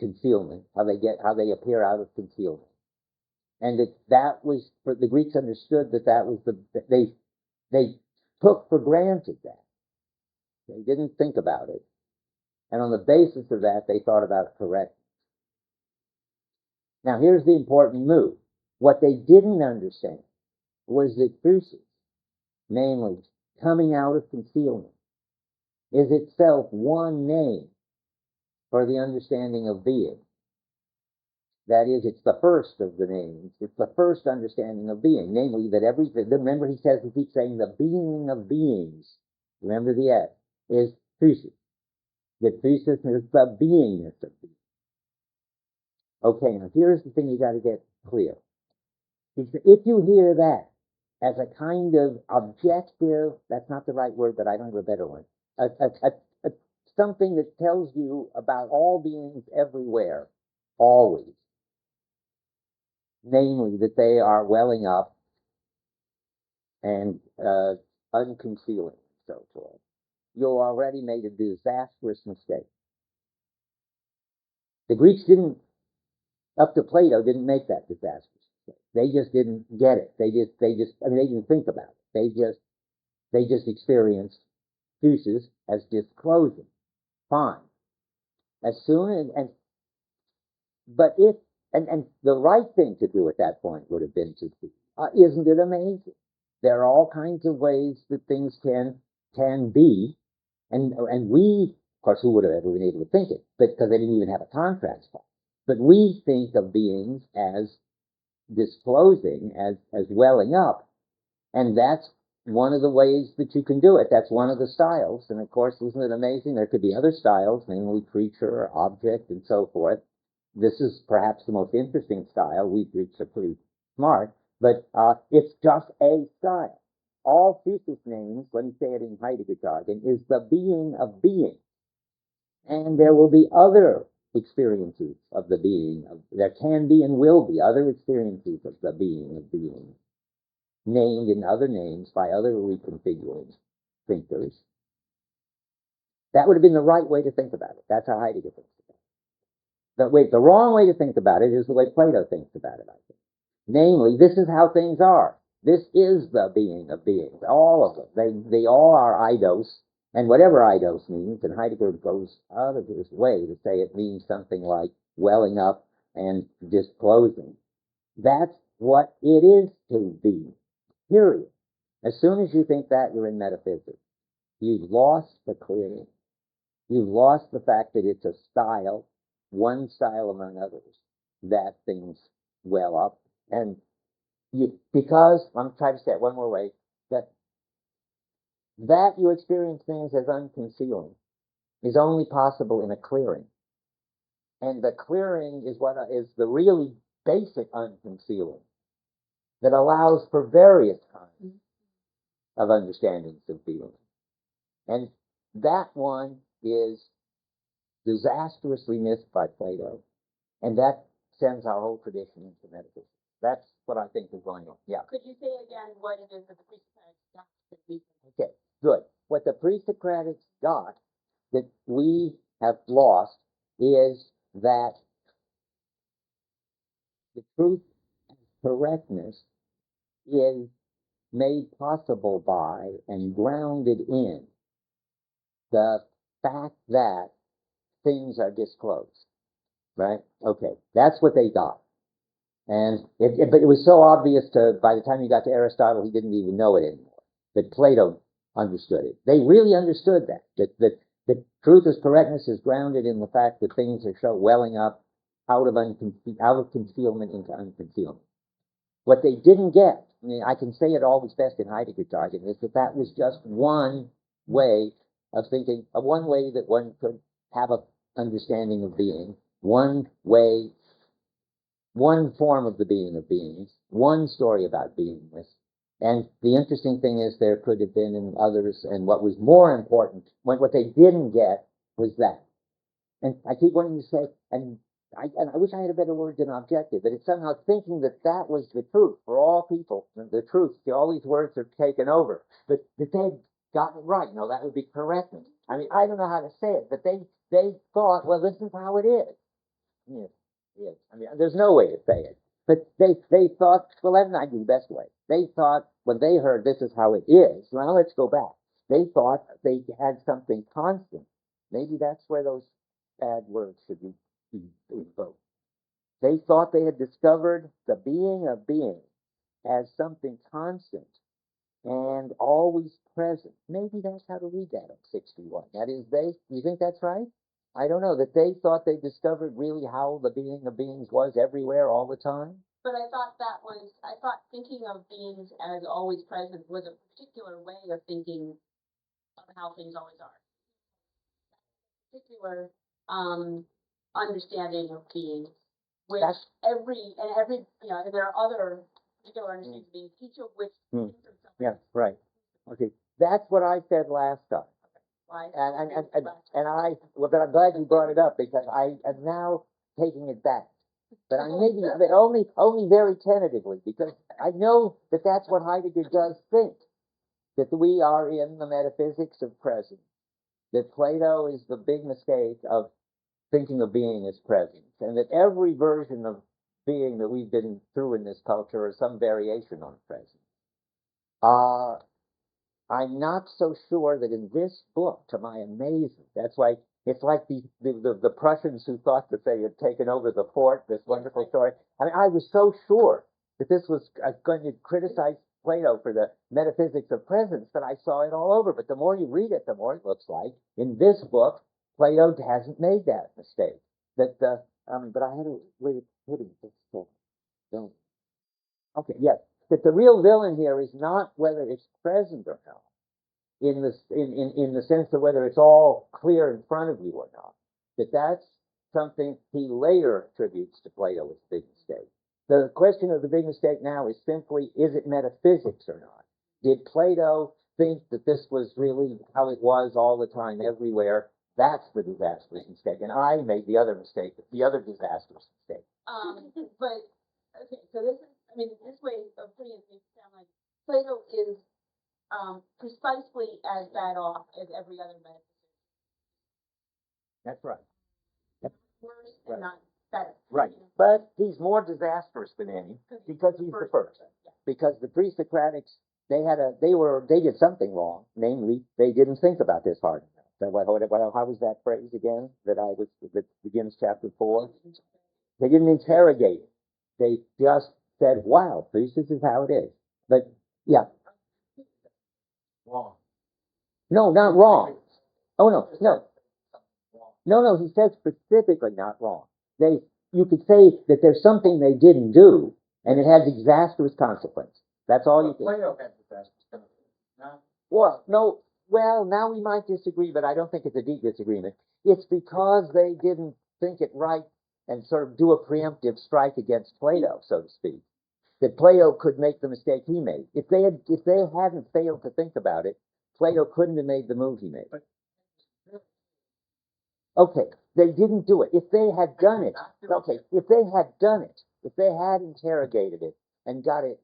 concealment, how they appear out of concealment. And that was, for the Greeks understood that was they took for granted that. They didn't think about it. And on the basis of that, they thought about it correctly. Now, here's the important move. What they didn't understand was that physis, namely coming out of concealment, is itself one name for the understanding of being. That is, it's the first of the names. It's the first understanding of being, namely that everything. Remember, he keeps saying the being of beings. Remember the S is physis. That physis is the beingness of being. Okay, now here's the thing you got to get clear. If you hear that as a kind of objective, that's not the right word, but I don't have a better one. Something that tells you about all beings everywhere, always. Namely, that they are welling up and unconcealing, so forth. You already made a disastrous mistake. The Greeks didn't, up to Plato, didn't make that disastrous mistake. They just didn't get it. They didn't think about it. They just experienced physis as disclosing. Fine. As soon as, but if, and the right thing to do at that point would have been to see, isn't it amazing? There are all kinds of ways that things can be, and we, of course, who would have ever been able to think it? But because they didn't even have a contrast clause. But we think of beings as disclosing, as welling up, And that's one of the ways that you can do it. That's one of the styles. And of course, isn't it amazing? There could be other styles, namely creature or object and so forth. This is perhaps the most interesting style. We Greeks are pretty smart, but it's just a style. All thesis names, let me say it in Heidegger jargon, is the being of being. And there will be other experiences of the being. There can be and will be other experiences of the being of being, named in other names by other reconfiguring thinkers. That would have been the right way to think about it. That's how Heidegger thinks about it. The wrong way to think about it is the way Plato thinks about it, I think. Namely, this is how things are. This is the being of beings, all of them. They all are eidos, and whatever eidos means, and Heidegger goes out of his way to say it means something like welling up and disclosing. That's what it is to be, period. As soon as you think that, you're in metaphysics. You've lost the clearing. You've lost the fact that it's a style, one style among others, that things well up. And because, I'm trying to say it one more way, that you experience things as unconcealing is only possible in a clearing. And the clearing is what is the really basic unconcealing that allows for various kinds of understandings of being. And that one is disastrously missed by Plato, and that sends our whole tradition into metaphysics. That's what I think is going on. Yeah. Could you say again what it is that the pre-Socratics got that we? Okay, good. What the pre-Socratics got that we have lost is that the truth and correctness is made possible by and grounded in the fact that things are disclosed, right? Okay, that's what they got. And but it was so obvious by the time you got to Aristotle, he didn't even know it anymore. But Plato understood it. They really understood that truth as correctness is grounded in the fact that things are welling up out of concealment into unconcealment. What they didn't get, I mean, I can say it always best in Heidegger jargon, is that was just one way of thinking, one way that one could have an understanding of being, one way, one form of the being of beings, one story about beingness. And the interesting thing is there could have been in others, and what was more important, what they didn't get was that. And I keep wanting to say, and I wish I had a better word than objective, but it's somehow thinking that was the truth for all people, the truth. All these words are taken over, but that they'd gotten it right. No, that would be correctness. I mean, I don't know how to say it, but they thought, well, this is how it is. Yes, yes. I mean, there's no way to say it, but they thought, well, that might be the best way. They thought when they heard this is how it is. Well, let's go back. They thought they had something constant. Maybe that's where those bad words should be invoked. They thought they had discovered the being of being as something constant and always present. Maybe that's how to read that on 61. That is, you think that's right? I don't know, that they thought they discovered really how the being of beings was everywhere all the time. But I thought thinking of beings as always present was a particular way of thinking of how things always are. Particular understanding of beings, which every there are other particular understandings of beings, each of which. Yeah, right. Okay, that's what I said last time. Right. But I'm glad you brought it up because I am now taking it back. But I maybe, but only very tentatively, because I know that that's what Heidegger does think, that we are in the metaphysics of presence, that Plato is the big mistake of thinking of being as presence, and that every version of being that we've been through in this culture is some variation on presence. I'm not so sure that in this book, to my amazement, that's why it's like the Prussians who thought that they had taken over the fort, this wonderful story. I mean, I was so sure that this was going to criticize Plato for the metaphysics of presence that I saw it all over. But the more you read it, the more it looks like in this book, Plato hasn't made that mistake. But I had a way of putting this. Don't. Okay, yes. that the real villain here is not whether it's present or not, in the sense of whether it's all clear in front of you or not. That's something he later attributes to Plato as big mistake. The question of the big mistake now is simply, is it metaphysics or not? Did Plato think that this was really how it was all the time, everywhere? That's the disastrous mistake. And I made the other mistake, the other disastrous mistake. But, okay, so this is, I mean, this way of putting it makes it sound like Plato is precisely as bad off as every other metaphysician. That's right. Worse and not better. Right. But he's more disastrous than any because he's the first. Yeah. Because the pre-Socratics, they did something wrong. Namely, they didn't think about this hard enough. So how was that phrase again that begins chapter 4? They didn't interrogate it. They just said, wow, this is how it is. But, yeah. Wrong. No, not wrong. Oh, no. No, he says specifically not wrong. You could say that there's something they didn't do, and it has disastrous consequences. That's all you can. Plato had disastrous consequences. Well, now we might disagree, but I don't think it's a deep disagreement. It's because they didn't think it right and sort of do a preemptive strike against Plato, so to speak. That Plato could make the mistake he made. If they hadn't failed to think about it, Plato couldn't have made the move he made. Okay, they didn't do it. If they had done it, if they had interrogated it and got it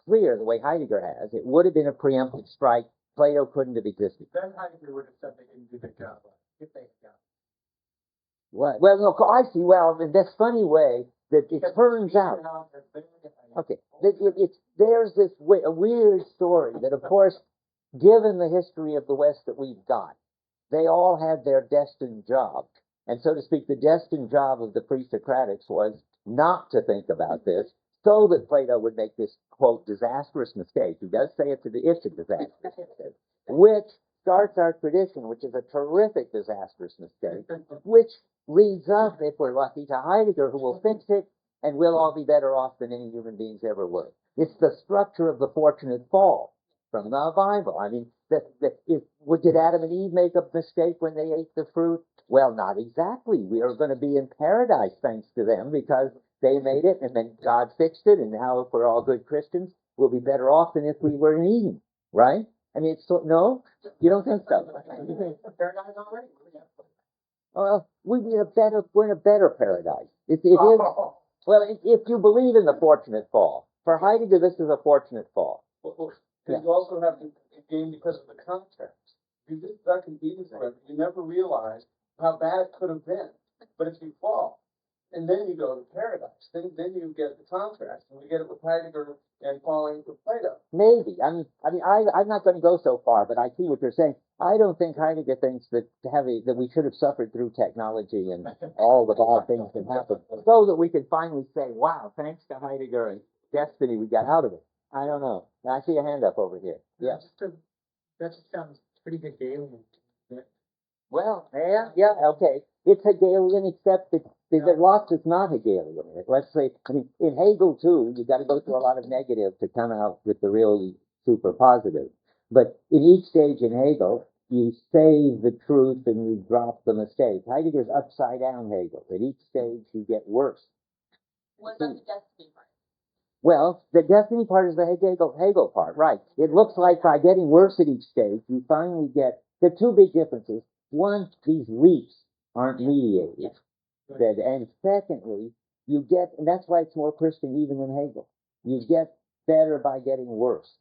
clear the way Heidegger has, it would have been a preemptive strike. Plato couldn't have existed. Then Heidegger would have said they didn't do the job right, if they had done it. What? Well, no, I see. Well, in this funny way that it turns out. Okay, there's this a weird story that, of course, given the history of the West that we've got, they all had their destined job. And so to speak, the destined job of the pre-Socratics was not to think about this, so that Plato would make this, quote, disastrous mistake. He does say it's a disastrous mistake, which starts our tradition, which is a terrific disastrous mistake, which leads us, if we're lucky, to Heidegger, who will fix it, and we'll all be better off than any human beings ever were. It's the structure of the fortunate fall from the Bible. I mean, did Adam and Eve make a mistake when they ate the fruit? Well, not exactly. We are going to be in paradise thanks to them because they made it and then God fixed it, and now if we're all good Christians, we'll be better off than if we were in Eden, right? I mean, no? You don't think so? Paradise already? Well, we're in a better paradise. It is. Well, if you believe in the fortunate fall, for Heidegger, this is a fortunate fall. You also have to gain because of the contrast. If you get stuck in Eden forever, you never realize how bad it could have been. But if you fall, and then you go to paradise, then you get the contrast. And we get it with Heidegger and falling with Plato. Maybe. I'm not going to go so far, but I see what you're saying. I don't think Heidegger thinks that we should have suffered through technology and all the bad things that happened, so that we could finally say, wow, thanks to Heidegger and destiny, we got out of it. I don't know. I see a hand up over here. Yes. That sounds pretty Hegelian. Well, yeah, okay. It's Hegelian, except that lots is not Hegelian. Let's say, I mean, in Hegel too, you've got to go through a lot of negative to come out with the really super positive. But in each stage in Hegel, you say the truth and you drop the mistake. Heidegger's upside down Hegel. At each stage, you get worse. What about the destiny part? Well, the destiny part is the Hegel part, right. It looks like by getting worse at each stage, you finally get, there are two big differences. One, these leaps aren't mediated. And secondly, you get, and that's why it's more Christian even than Hegel, you get better by getting worse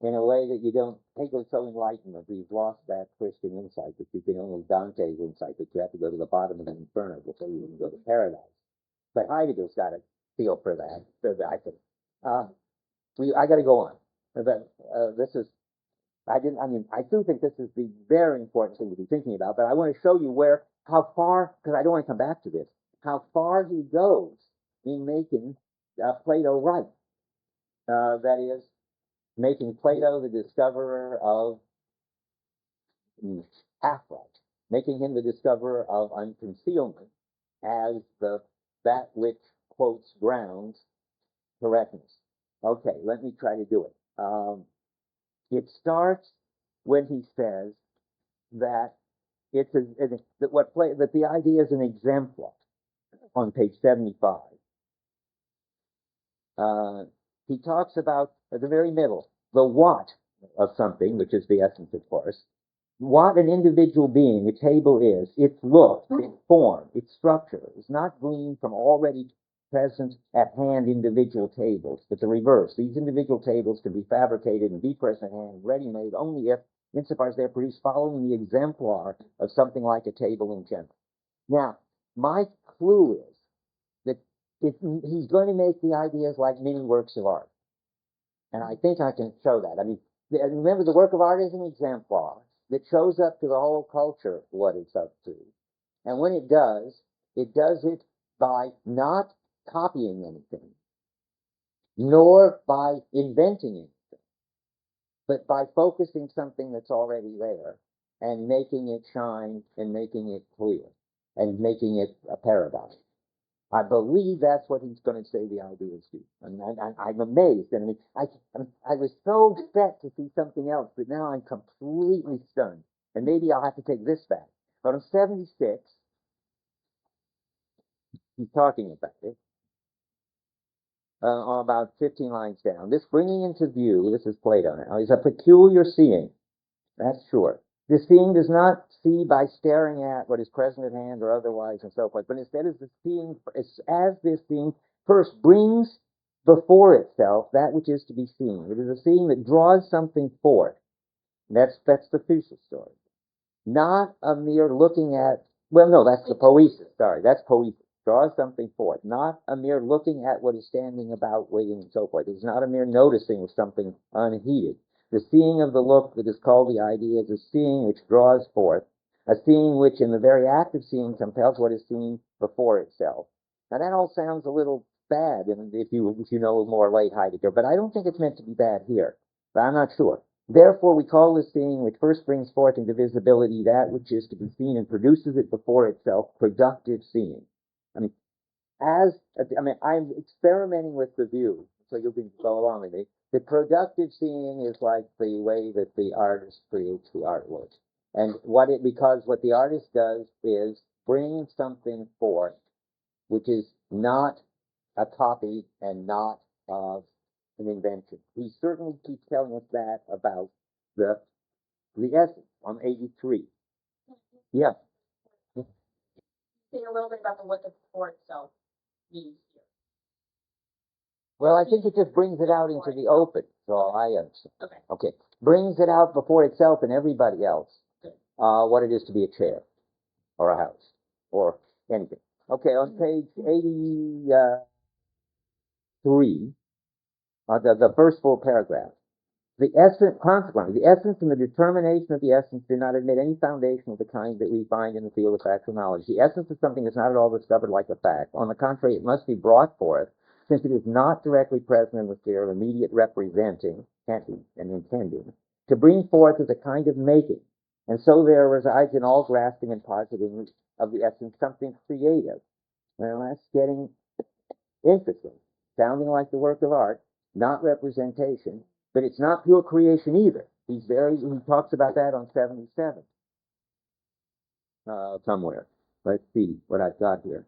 in a way that you don't. Hegel's so enlightened that you've lost that Christian insight that you can only Dante's insight that you have to go to the bottom of the inferno before you can go to paradise. But Heidegger's got to feel for that. So I think. I got to go on. But I do think this is the very important thing to be thinking about, but I want to show you how far, because I don't want to come back to this, how far he goes in making Plato right. That is, making Plato the discoverer of half-right, making him the discoverer of unconcealment as that which quotes grounds correctness. Okay, let me try to do it. It starts when he says that it's that the idea is an exemplar on page 75. He talks about at the very middle the what of something, which is the essence, of course. What an individual being, a table is, its look, its form, its structure, is not gleaned from already present at hand individual tables, but the reverse. These individual tables can be fabricated and be present at hand, ready-made, only if, insofar as they're produced following the exemplar of something like a table in general. Now, my clue is that he's going to make the ideas like mini works of art. And I think I can show that. I mean, remember, the work of art is an exemplar that shows up to the whole culture what it's up to. And when it does it by not copying anything, nor by inventing anything, but by focusing something that's already there and making it shine and making it clear and making it a paradigm. I believe that's what he's going to say the ideas do. And I'm amazed. I mean, I was so set to see something else, but now I'm completely stunned. And maybe I'll have to take this back. But on 76, he's talking about it, about 15 lines down. This bringing into view, this is Plato now, is a peculiar seeing. That's sure. The seeing does not see by staring at what is present at hand or otherwise and so forth, but instead is the seeing, as this seeing first brings before itself that which is to be seen. It is a seeing that draws something forth. That's the thesis story. Not a mere looking at, well, no, that's the poesis, sorry, that's poesis. Draws something forth. Not a mere looking at what is standing about, waiting, and so forth. It's not a mere noticing of something unheeded. The seeing of the look that is called the idea is a seeing which draws forth, a seeing which in the very act of seeing compels what is seen before itself. Now that all sounds a little bad if you know more late Heidegger, but I don't think it's meant to be bad here, but I'm not sure. Therefore we call this seeing which first brings forth into visibility that which is to be seen and produces it before itself, productive seeing. I'm experimenting with the view, so you can go along with me. The productive seeing is like the way that the artist creates the artwork. And because what the artist does is bring something forth which is not a copy and not an invention. He certainly keeps telling us that about the essence on 83. Yeah. Say a little bit about what the before itself means here. Well, I think it just brings it out into the open. So I understand. Okay. Okay. Brings it out before itself and everybody else. What it is to be a chair or a house or anything. Okay, on page 83, the first full paragraph. Consequently, the essence and the determination of the essence do not admit any foundation of the kind that we find in the field of factual knowledge. The essence of something is not at all discovered like a fact. On the contrary, it must be brought forth, since it is not directly present in the sphere of immediate representing, and intending. To bring forth is a kind of making, and so there resides in all grasping and positing of the essence something creative. Well, that's getting interesting, sounding like the work of art, not representation, but it's not pure creation either. He talks about that on 77 somewhere. Let's see what I've got here.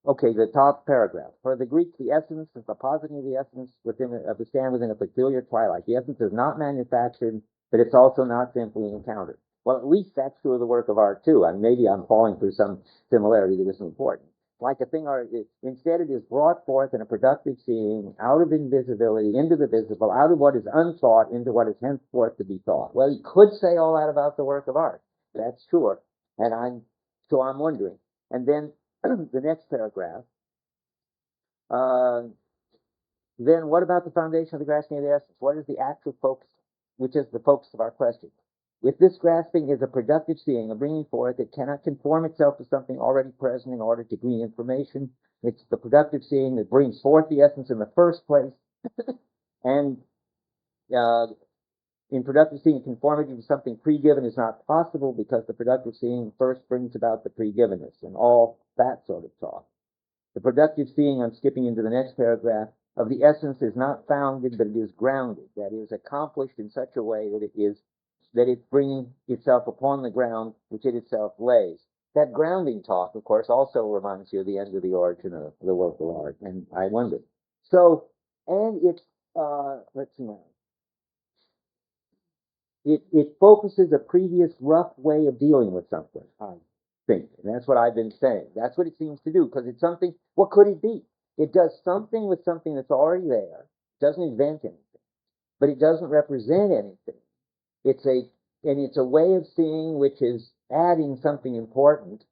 Okay, the top paragraph. For the Greeks, the essence is the positing of the essence of the stand within a peculiar twilight. The essence is not manufactured, but it's also not simply encountered. Well, at least that's true of the work of art too. Maybe I'm falling through some similarity that isn't important. Like a thing, instead it is brought forth in a productive seeing, out of invisibility into the visible, out of what is unthought into what is henceforth to be thought. Well, you could say all that about the work of art. That's sure. And I'm wondering. And then the next paragraph. Then what about the foundation of the grasping of the essence? What is the actual focus, which is the focus of our question? If this grasping is a productive seeing, a bringing forth, it cannot conform itself to something already present in order to glean information. It's the productive seeing that brings forth the essence in the first place. And in productive seeing, conformity to something pre-given is not possible because the productive seeing first brings about the pre-givenness and all that sort of talk. The productive seeing, I'm skipping into the next paragraph, of the essence is not founded, but it is grounded. That is accomplished in such a way that it's bringing itself upon the ground which it itself lays. That grounding talk, of course, also reminds you of the end of the origin of the work of art, and I wonder. So, and it's let's see now. It focuses a previous rough way of dealing with something, I think. And that's what I've been saying. That's what it seems to do, because it's something, what could it be? It does something with something that's already there. It doesn't invent anything, but it doesn't represent anything. It's a way of seeing which is adding something important.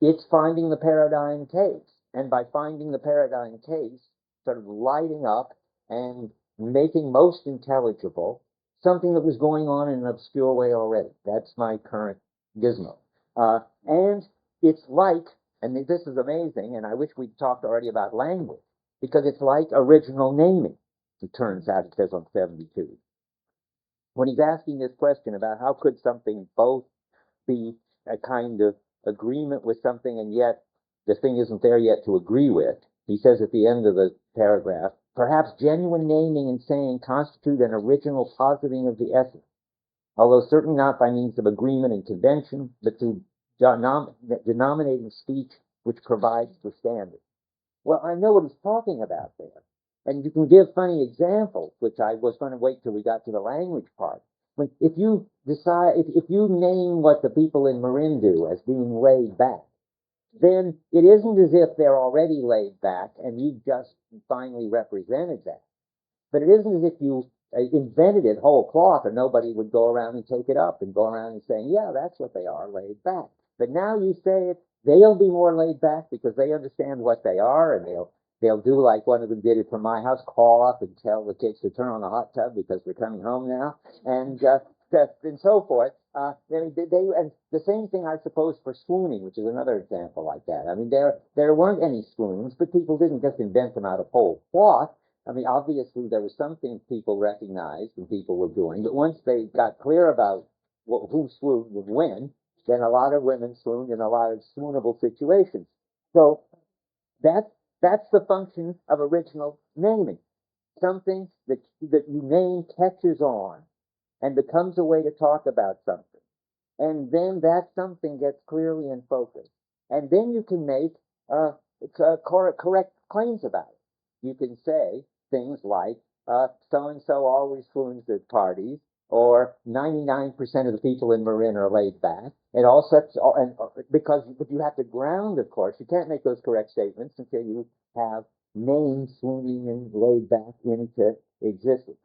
It's finding the paradigm case. And by finding the paradigm case, sort of lighting up and making most intelligible something that was going on in an obscure way already. That's my current gizmo. And it's like, and this is amazing, and I wish we'd talked already about language, because it's like original naming, it turns out, it says on 72. When he's asking this question about how could something both be a kind of agreement with something and yet the thing isn't there yet to agree with, he says at the end of the paragraph, perhaps genuine naming and saying constitute an original positing of the essence, although certainly not by means of agreement and convention, but through denominating speech which provides the standard. Well, I know what he's talking about there. And you can give funny examples, which I was going to wait till we got to the language part. If you decide, if you name what the people in Marin do as being laid back, then it isn't as if they're already laid back and you've just finally represented that. But it isn't as if you invented it whole cloth and nobody would go around and take it up and go around and saying, yeah, that's what they are, laid back. But now you say it, they'll be more laid back because they understand what they are, and they'll do like one of them did it from my house, call up and tell the kids to turn on the hot tub because we're coming home now, and so forth. And the same thing, I suppose, for swooning, which is another example like that. I mean, there weren't any swoons, but people didn't just invent them out of whole cloth. I mean, obviously, there were some things people recognized and people were doing, but once they got clear about who swooned and when, then a lot of women swooned in a lot of swoonable situations. So that's the function of original naming. Something that you name catches on and becomes a way to talk about something. And then that something gets clearly in focus. And then you can make correct claims about it. You can say things like, so-and-so always swoons at parties, or 99% of the people in Marin are laid back. But you have to ground, of course. You can't make those correct statements until you have named swooning and laid back into existence.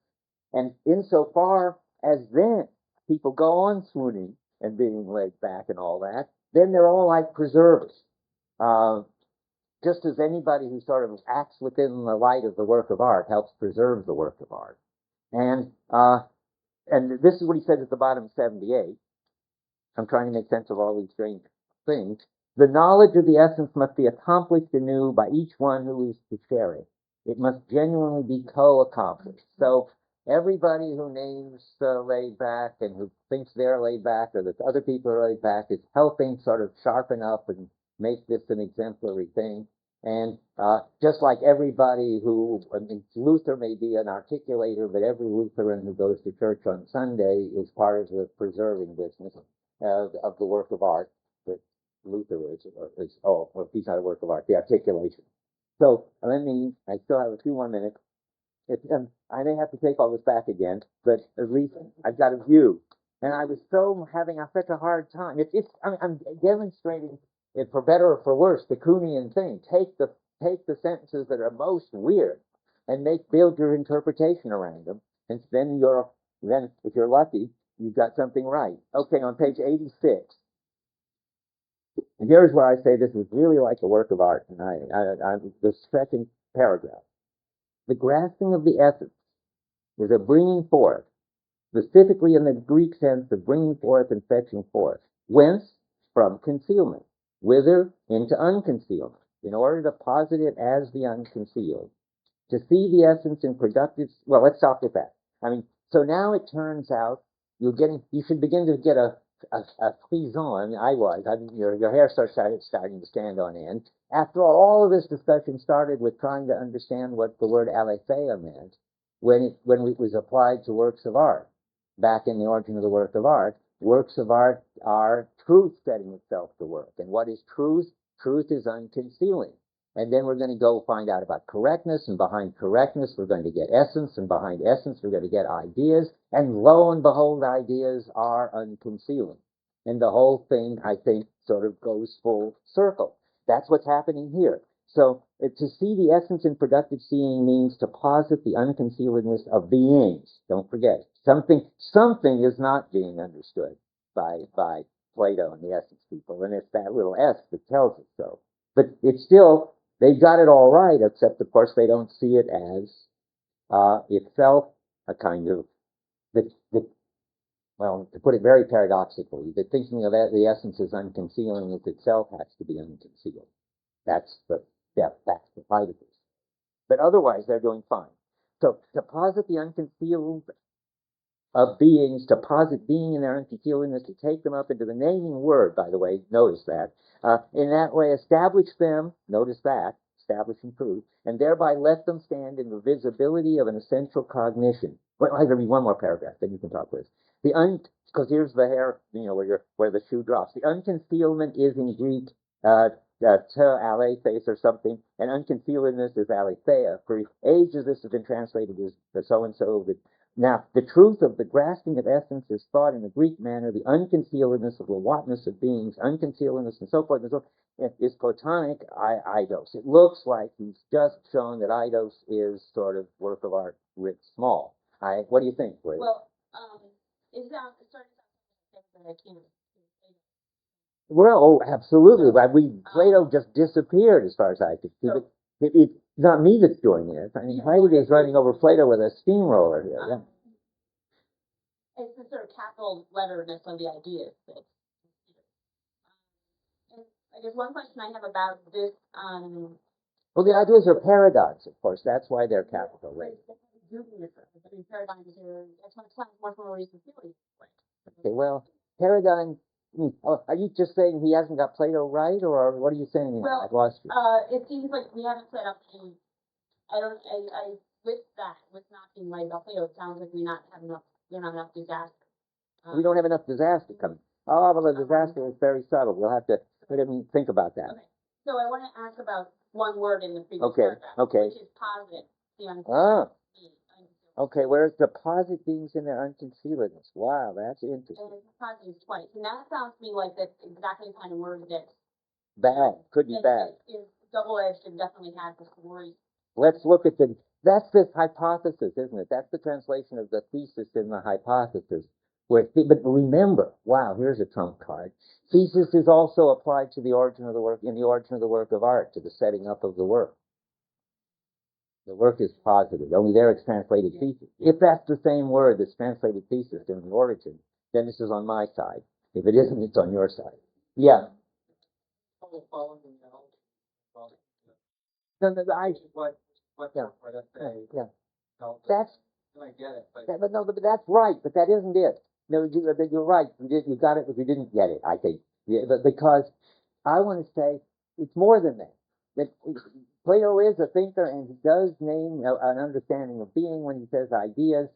And insofar as then people go on swooning and being laid back and all that, then they're all like preservers. Just as anybody who sort of acts within the light of the work of art helps preserve the work of art. And this is what he says at the bottom of 78. I'm trying to make sense of all these strange things. The knowledge of the essence must be accomplished anew by each one who is to share it. It must genuinely be co-accomplished. So everybody who names laid back and who thinks they're laid back or that other people are laid back is helping sort of sharpen up and make this an exemplary thing. And just like everybody who, I mean, Luther may be an articulator, but every Lutheran who goes to church on Sunday is part of the preserving business of the work of art that Luther is. He's not a work of art, the articulation. So I still have a few more minutes. I may have to take all this back again, but at least I've got a view. And I was having such a hard time. I'm demonstrating it, for better or for worse, the Kuhnian thing. Take the sentences that are most weird and build your interpretation around them. And then if you're lucky, you've got something right. Okay, on page 86. And here's where I say this is really like a work of art. And the second paragraph. The grasping of the essence is a bringing forth, specifically in the Greek sense of bringing forth and fetching forth. Whence? From concealment. Whither? Into unconcealment, in order to posit it as the unconcealed. To see the essence in productive... Well, let's stop with that. I mean, so now it turns out you should begin to get a a frisson. I mean, your hair starting to stand on end. After all of this discussion started with trying to understand what the word aletheia meant when it was applied to works of art. Back in the origin of the work of art, works of art are truth setting itself to work. And what is truth? Truth is unconcealing. And then we're going to go find out about correctness, and behind correctness we're going to get essence, and behind essence we're going to get ideas, and lo and behold, ideas are unconcealing. And the whole thing, I think, sort of goes full circle. That's what's happening here. So to see the essence in productive seeing means to posit the unconcealedness of beings. Don't forget, something is not being understood by Plato and the essence people, and it's that little s that tells us so. But it's still, they've got it all right, except of course they don't see it as itself a kind of well, to put it very paradoxically, the thinking of the essence as unconcealing is itself has to be unconcealed. That's the height of this. But otherwise, they're doing fine. So to posit the unconcealed of beings, to posit being in their unconcealedness, to take them up into the naming word, by the way, notice that. In that way, establish them, notice that, establishing truth, and thereby let them stand in the visibility of an essential cognition. Well, I'm going to read one more paragraph, then you can talk with. Because here's the hair, where the shoe drops. The unconcealment is in Greek te aletheis or something, and unconcealedness is aletheia. For ages this has been translated as so-and-so. Now, the truth of the grasping of essence is thought in the Greek manner, the unconcealedness of the whatness of beings, unconcealedness and so forth and so forth, is Platonic eidos. It looks like he's just shown that eidos is sort of work of art writ small. What do you think, Liz? Well, it starts that I can't. Well, absolutely. Plato just disappeared as far as I could see. But it's not me that's doing this. I mean, Heidegger is running over Plato with a steamroller here. Yeah. It's the sort of capital letterness of the ideas. And I guess one question I have about this. Well, the ideas are paradox, of course. That's why they're capital letters. Paradigms are, that's what it sounds more from a reason theory. Okay, well, paradigm. Are you just saying he hasn't got Plato right, or what are you saying? Well, I've lost you. It seems like we haven't set up any. With not being right about Plato, it sounds like we don't have enough disaster. We don't have enough disaster coming. Oh, well, the disaster is very subtle. We'll have to think about that. Okay. So I want to ask about one word in the previous paragraph, which is posit. Okay, where's deposit beings in their unconcealedness? Wow, that's interesting. And it's positive twice. And that sounds to me like that's exactly the kind of word that's bad. Could be bad. It's double-edged and definitely has this worry. Let's look at that's this hypothesis, isn't it? That's the translation of the thesis in the hypothesis. But remember, wow, here's a trump card. Thesis is also applied to the origin of the work, in the origin of the work of art, to the setting up of the work. The work is posited, only there it's translated thesis. If that's the same word that's translated thesis in the origin, then this is on my side. If it isn't, it's on your side. Yeah. That's that's right, but that isn't it. No, you're right. You got it, but you didn't get it, I think. Because I want to say it's more than that. That Plato is a thinker, and he does name an understanding of being when he says ideas.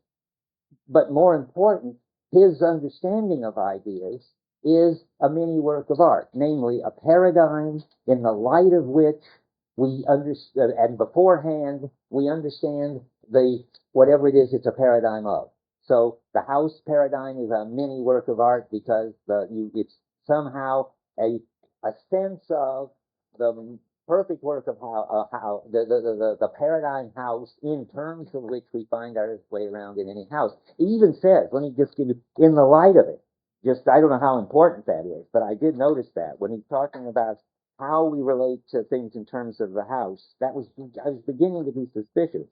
But more important, his understanding of ideas is a mini work of art, namely a paradigm in the light of which we understand, and beforehand we understand whatever it is it's a paradigm of. So the house paradigm is a mini work of art because it's somehow a sense of the perfect work of how the paradigm house in terms of which we find our way around in any house. He even says, let me just give you, in the light of it, I don't know how important that is, but I did notice that when he's talking about how we relate to things in terms of the house, I was beginning to be suspicious.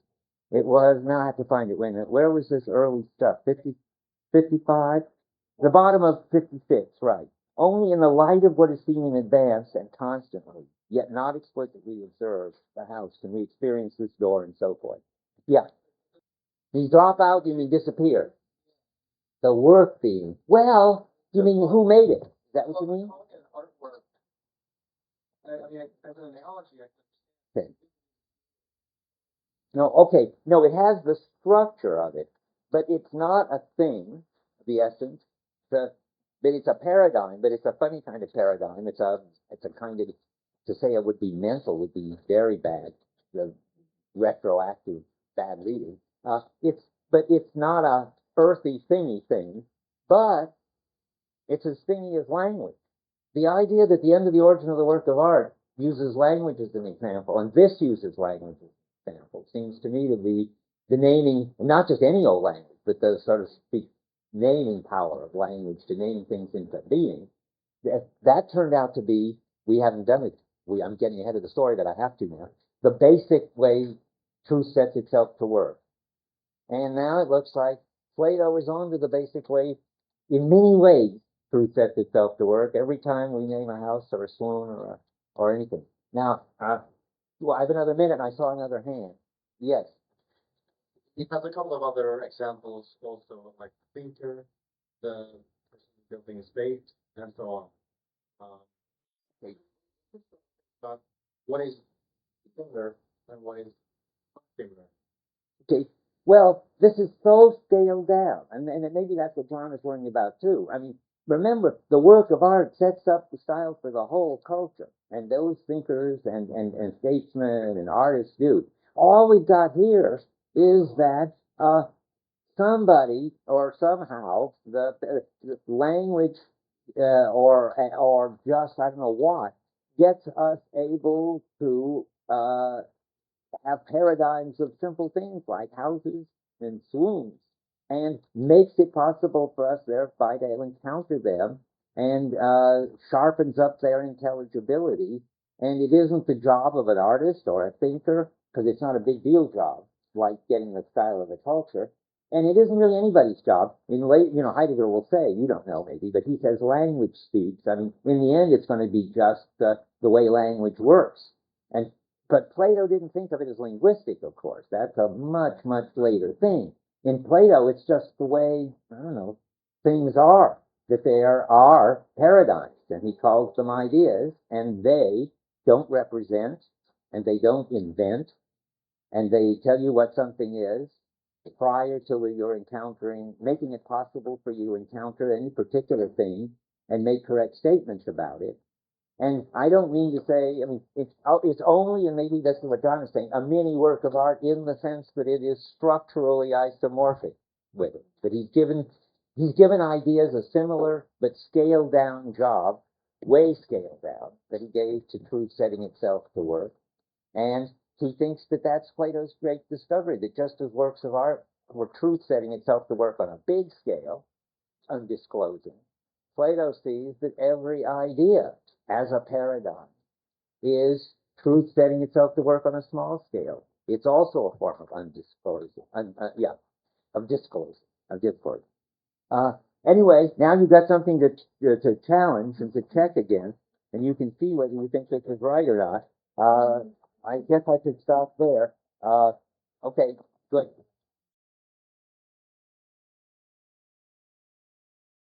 It was, now I have to find it, wait a minute, where was this early stuff, 55? The bottom of 56, right. Only in the light of what is seen in advance and constantly, yet not explicitly observed, the house can we experience this door and so forth. Yeah. You drop out and you disappear. The work being, well, You mean who made it? Is that what you mean? Artwork. I mean, as an analogy, I Okay. No, okay. No, it has the structure of it, but it's not a thing, the essence. But it's a paradigm, but it's a funny kind of paradigm. It's a kind of, to say it would be mental would be very bad, the retroactive bad reading. But it's not a earthy thingy thing, but it's as thingy as language. The idea that the end of the origin of the work of art uses language as an example, and this uses language as an example, seems to me to be the naming, not just any old language, but the sort of speak naming power of language to name things into being. That turned out to be, we haven't done it. I'm getting ahead of the story, but I have to now. The basic way truth sets itself to work. And now it looks like Plato is on to the basic way in many ways. Truth sets itself to work every time we name a house or a swoon or anything. Now, well, I have another minute and I saw another hand. Yes. It has a couple of other examples also, like thinker, the person building a state, and so on. Okay. But what is thinker and what is thinker? Okay. Well, this is so scaled down, and maybe that's what John is worrying about too. I mean, remember, the work of art sets up the style for the whole culture, and those thinkers and statesmen and artists do. All we've got here is that somebody or somehow the language or just I don't know what gets us able to have paradigms of simple things like houses and swoons, and makes it possible for us thereby to encounter them, and sharpens up their intelligibility. And it isn't the job of an artist or a thinker, because it's not a big deal job, like getting the style of the culture. And it isn't really anybody's job. Heidegger will say, you don't know maybe, but he says language speaks. I mean, in the end, it's going to be just the way language works. But Plato didn't think of it as linguistic, of course. That's a much, much later thing. In Plato, it's just the way, I don't know, things are, that there are paradigms, and he calls them ideas, and they don't represent, and they don't invent, and they tell you what something is prior to you're encountering, making it possible for you to encounter any particular thing and make correct statements about it. And I don't mean to say, I mean, it's only, and maybe that's what John is saying, a mini work of art in the sense that it is structurally isomorphic with it. But he's given ideas a similar but scaled down job, way scaled down, that he gave to truth setting itself to work. And he thinks that that's Plato's great discovery, that just as works of art were truth setting itself to work on a big scale, undisclosing, Plato sees that every idea as a paradigm is truth setting itself to work on a small scale. It's also a form of undisclosing, of discourse. Anyway, now you've got something to challenge and to check again, and you can see whether you think this is right or not. I guess I should stop there. Okay, good.